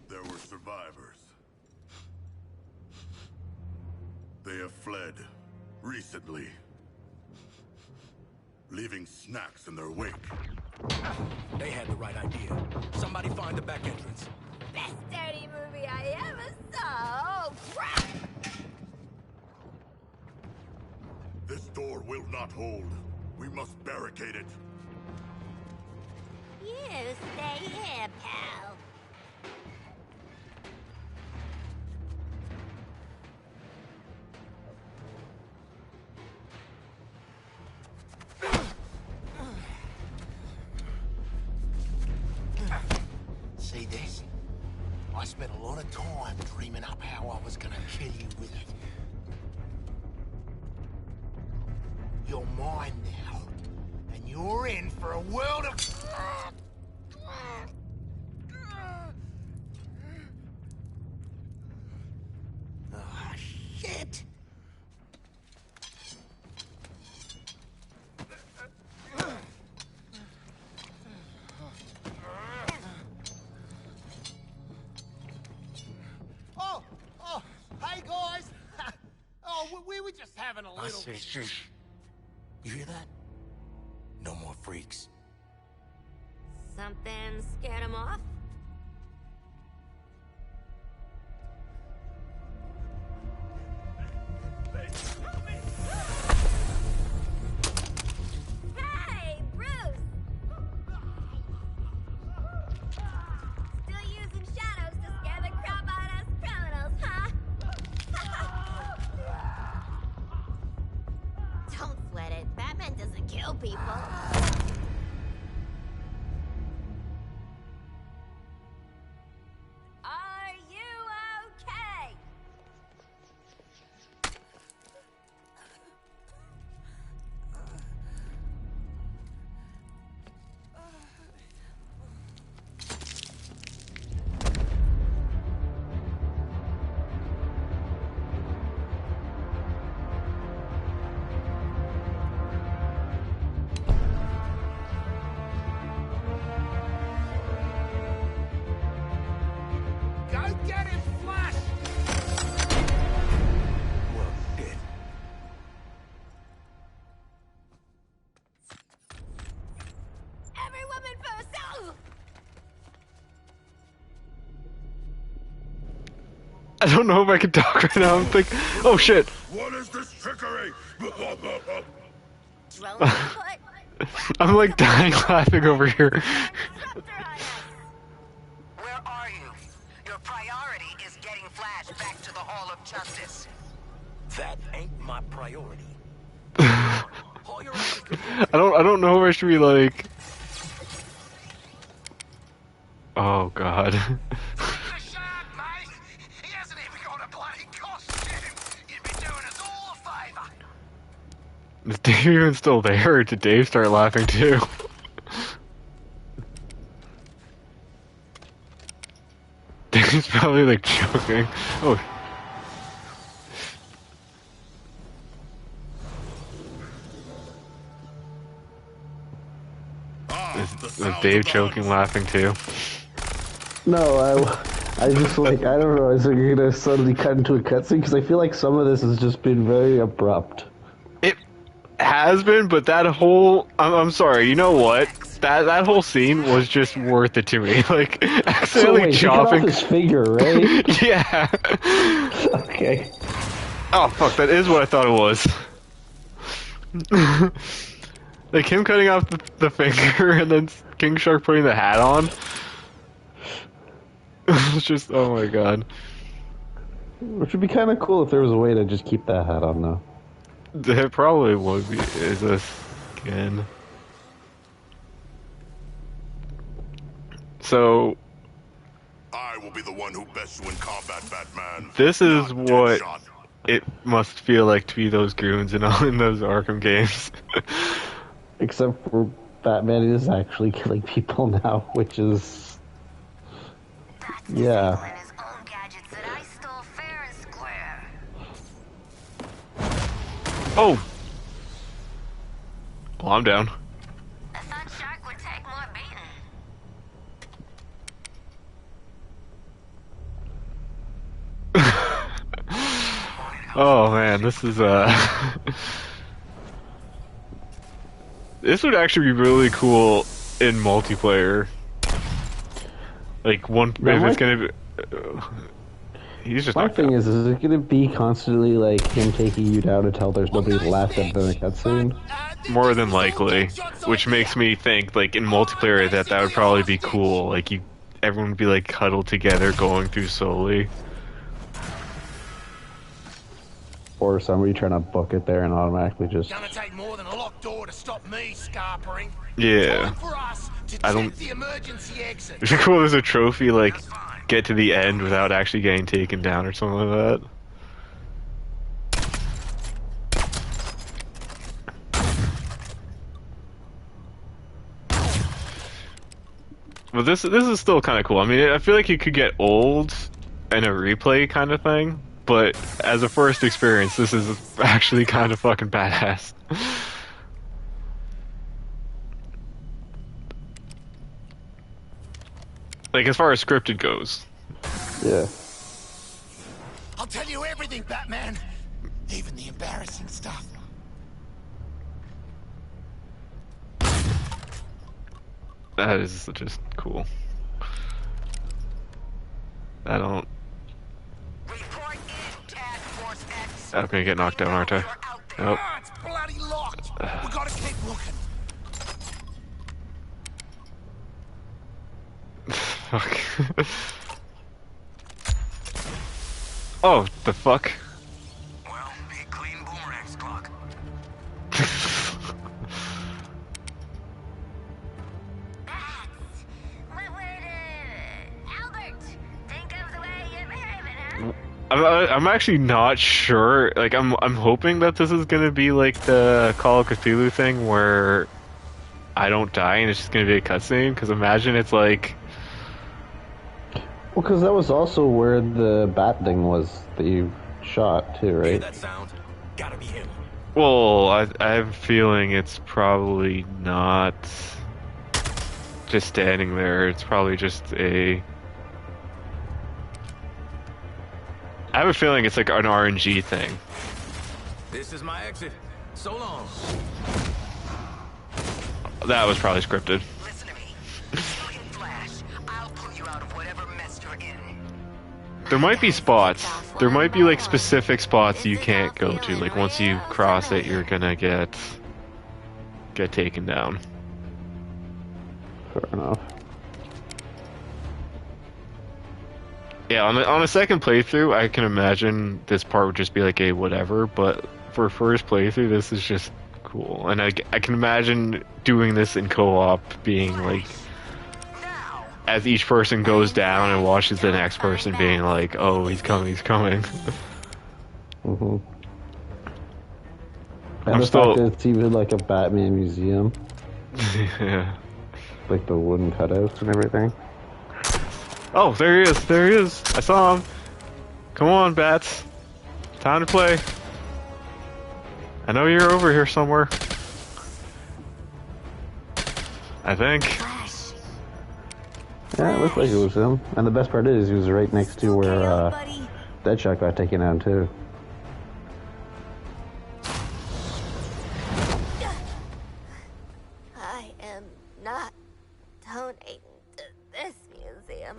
There were survivors. They have fled recently, leaving snacks in their wake. They had the right idea. Somebody find the back entrance. Best dirty movie I ever saw. Oh, crap! This door will not hold. We must barricade it. You stay here, pal. See this? I spent a lot of time dreaming up how I was gonna kill you with it. You're mine now, and you're in for a world of... Ah, shit! Oh, hey guys! We were just having a little... I said, shh. You hear that? No more freaks. Something scared him off? Hey, Bruce! Still using shadows to scare the crap out of us criminals, huh? Don't sweat it. Batman doesn't kill people. Are you okay? Go get him, Flash! Well, dead. Every woman for herself! I don't know if I can talk right now. I'm thinking, oh shit. What is this trickery? Drone input? I'm like dying laughing over here. Disruptor on us! Where are you? Your priority is getting Flash back to the Hall of Justice. That ain't my priority. Haul your ass to I don't know if I should be like... Oh god. The shark, mate! He hasn't even got a bloody costume! You'd be doing us all a favour! Is Dave even still there, or did Dave start laughing too? Dave's probably like joking. Oh. Is Dave choking, laughing too? No, I just like, I don't know, is it gonna suddenly cut into a cutscene? Because I feel like some of this has just been very abrupt. It has been, but that whole... I'm sorry, you know what? That whole scene was just worth it to me. Like, accidentally wait, chopping... he cut off his finger, right? Yeah. Okay. Oh, fuck, that is what I thought it was. Like, him cutting off the finger and then King Shark putting the hat on. It's just, oh my god. Which would be kind of cool if there was a way to just keep that hat on, though. It probably would be, is a skin. So... I will be the one who bests you in combat, Batman. This is Not what Deadshot. it must feel like to be those goons in those Arkham games. Except for Batman is actually killing people now, which is... yeah. And his own gadgets that I stole fair and square. Oh! Well, I'm down. I thought Shark would take more beating. Oh man, this is this would actually be really cool in multiplayer. Like one, if it's gonna be. He's just. My knocked thing out. is it gonna be constantly like him taking you down until there's nobody left and then a cutscene? More than likely, which makes me think like in multiplayer that would probably be cool. Like everyone would be like huddled together going through slowly. Or somebody trying to book it there and automatically just... Gonna take more than a locked door to stop me scarpering. Yeah. Time for us to I check don't- the emergency exit. Is it cool as a trophy, like, get to the end without actually getting taken down or something like that? But this is still kind of cool. I mean, I feel like it could get old in a replay kind of thing, but as a first experience, this is actually kind of fucking badass. Like, as far as scripted goes. Yeah. I'll tell you everything, Batman. Even the embarrassing stuff. That is just cool. I don't... Report in, Task Force X. I'm gonna get knocked down, aren't I? Nope. Ah, it's bloody locked. We gotta keep looking. Fuck. Oh, the fuck? Well, be a clean boomerang's clock. What would, Albert think of the way you're behaving, huh? I'm actually not sure. Like, I'm hoping that this is gonna be like the Call of Cthulhu thing where I don't die and it's just gonna be a cutscene. Because imagine it's like, Well, because that was also where the bat thing was that you shot too, Hear right? that sound? Gotta be him. well, I have a feeling it's probably not just standing there. It's probably just a. I have a feeling it's like an RNG thing. This is my exit. So long. That was probably scripted. Listen to me. If you hit Flash, I'll pull you out of whatever mess you're in. There might be spots. There might be like specific spots you can't go to. Like once you cross it, you're gonna get taken down. Fair enough. Yeah, on a second playthrough, I can imagine this part would just be like a whatever. But for first playthrough, this is just cool, and I can imagine doing this in co-op, being like, as each person goes down and watches the next person, being like, "Oh, he's coming, he's coming." Mm-hmm. And I'm the still- fact that it's even like a Batman museum, Yeah. like the wooden cutouts and everything. Oh, there he is! There he is! I saw him! Come on, Bats! Time to play! I know you're over here somewhere. I think. Yeah, it looked like it was him. And the best part is, he was right next to where Deadshot got taken down too. I am not donating to this museum.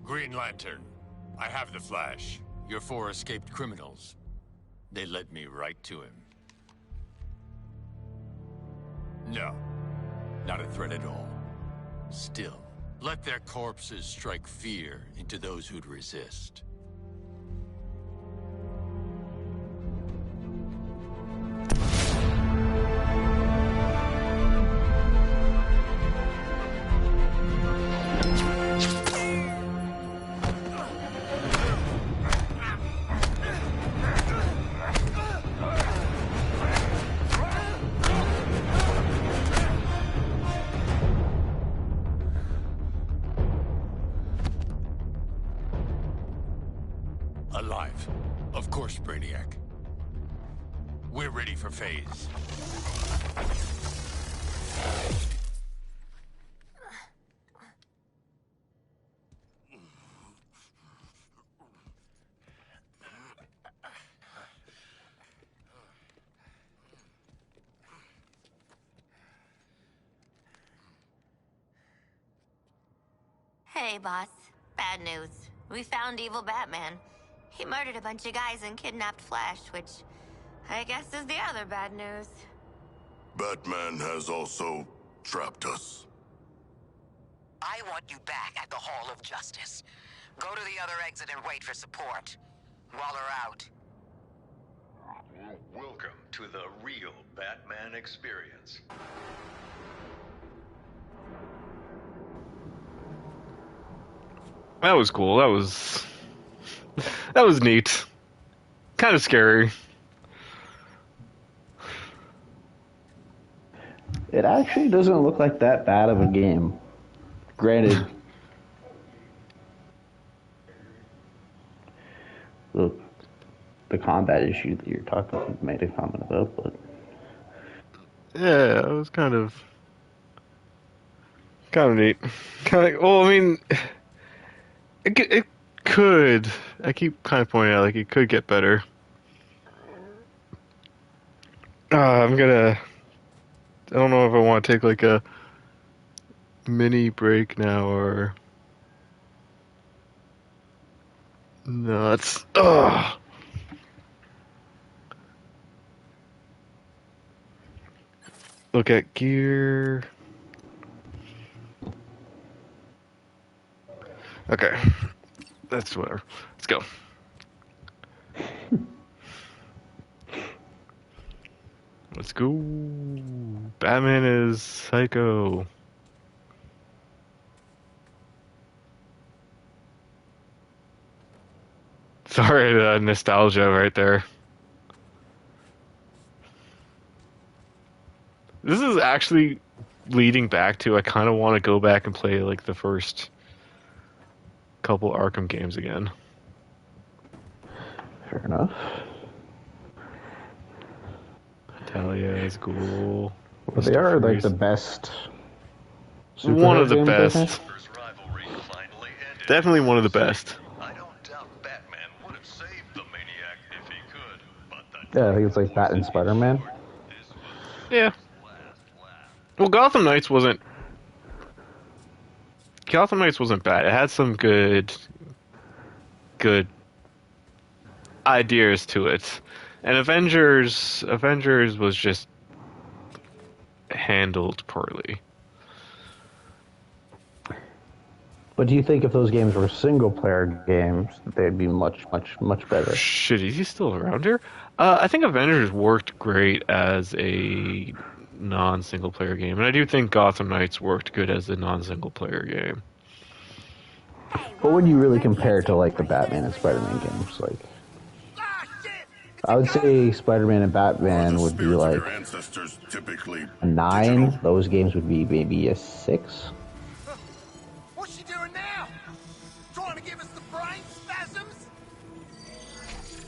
Green Lantern, I have the Flash. Your 4 escaped criminals. They led me right to him. No, not a threat at all. Still, let their corpses strike fear into those who'd resist. course, Brainiac. We're ready for phase. Hey, boss. Bad news. We found evil Batman. He murdered a bunch of guys and kidnapped Flash, which I guess is the other bad news. Batman has also trapped us. I want you back at the Hall of Justice. Go to the other exit and wait for support. Waller out. Welcome to the real Batman experience. That was cool. That was neat. Kind of scary. It actually doesn't look like that bad of a game. Granted, look, the combat issue that you're talking about, you made a comment about, but yeah, it was kind of neat. Well, I mean, it could. I keep kind of pointing out, like, it could get better. I don't know if I want to take like a mini break now or no. It's look at gear. Okay, that's whatever. Let's go. Let's go. Batman is psycho. Sorry, the nostalgia right there. This is actually leading back to, I kind of want to go back and play like the first couple Arkham games again. Fair enough. Talia is cool. Well, they are like the best. One of the games, best. Definitely one of the best. Yeah, I think it's like Bat and Spider-Man. Yeah. Well, Gotham Knights wasn't bad. It had some good ideas to it. And Avengers was just handled poorly. But do you think if those games were single-player games, they'd be much, much, much better? Shit, is he still around here? I think Avengers worked great as a non-single-player game, and I do think Gotham Knights worked good as a non-single-player game. But when you really compare it to like the Batman and Spider-Man games, like I would say Spider-Man and Batman would be like a 9. Those games would be maybe a 6. What's she doing now? Trying to give us the brain spasms?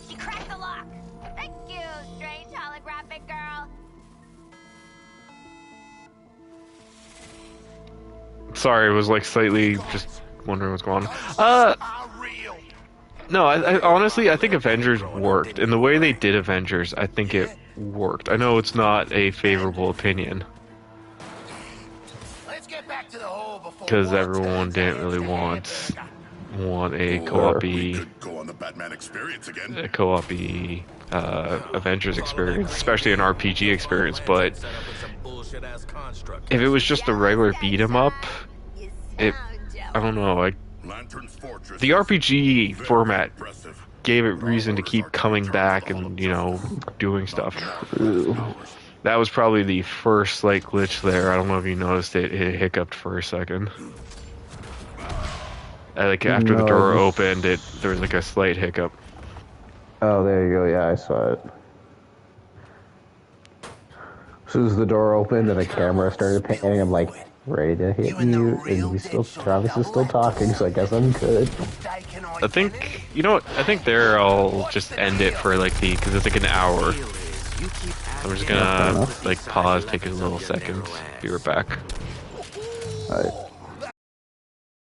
She cracked the lock. Thank you, strange holographic girl. Sorry, it was like slightly just wondering what's going on. No, I honestly, I think Avengers worked. And the way they did Avengers, I think it worked. I know it's not a favorable opinion. Let's get back to the hole before Because everyone didn't really want a co-op-y... Go on the Batman experience again. A co-op-y Avengers experience, especially an RPG experience, but if it was just a regular beat-em-up, I don't know, the RPG format gave it reason to keep coming back and, you know, doing stuff. That was probably the first, like, glitch there. I don't know if you noticed it hiccuped for a second. Like, after the door opened, there was, like, a slight hiccup. Oh, there you go. Yeah, I saw it. As soon as the door opened and the camera started panning, I'm like, ready to hit you, and he's still, Travis is still talking, so I guess I'm good. I think, you know what, I think there I'll just end it for like because it's like an hour. I'm just gonna like pause, take a little second, be right back. Alright.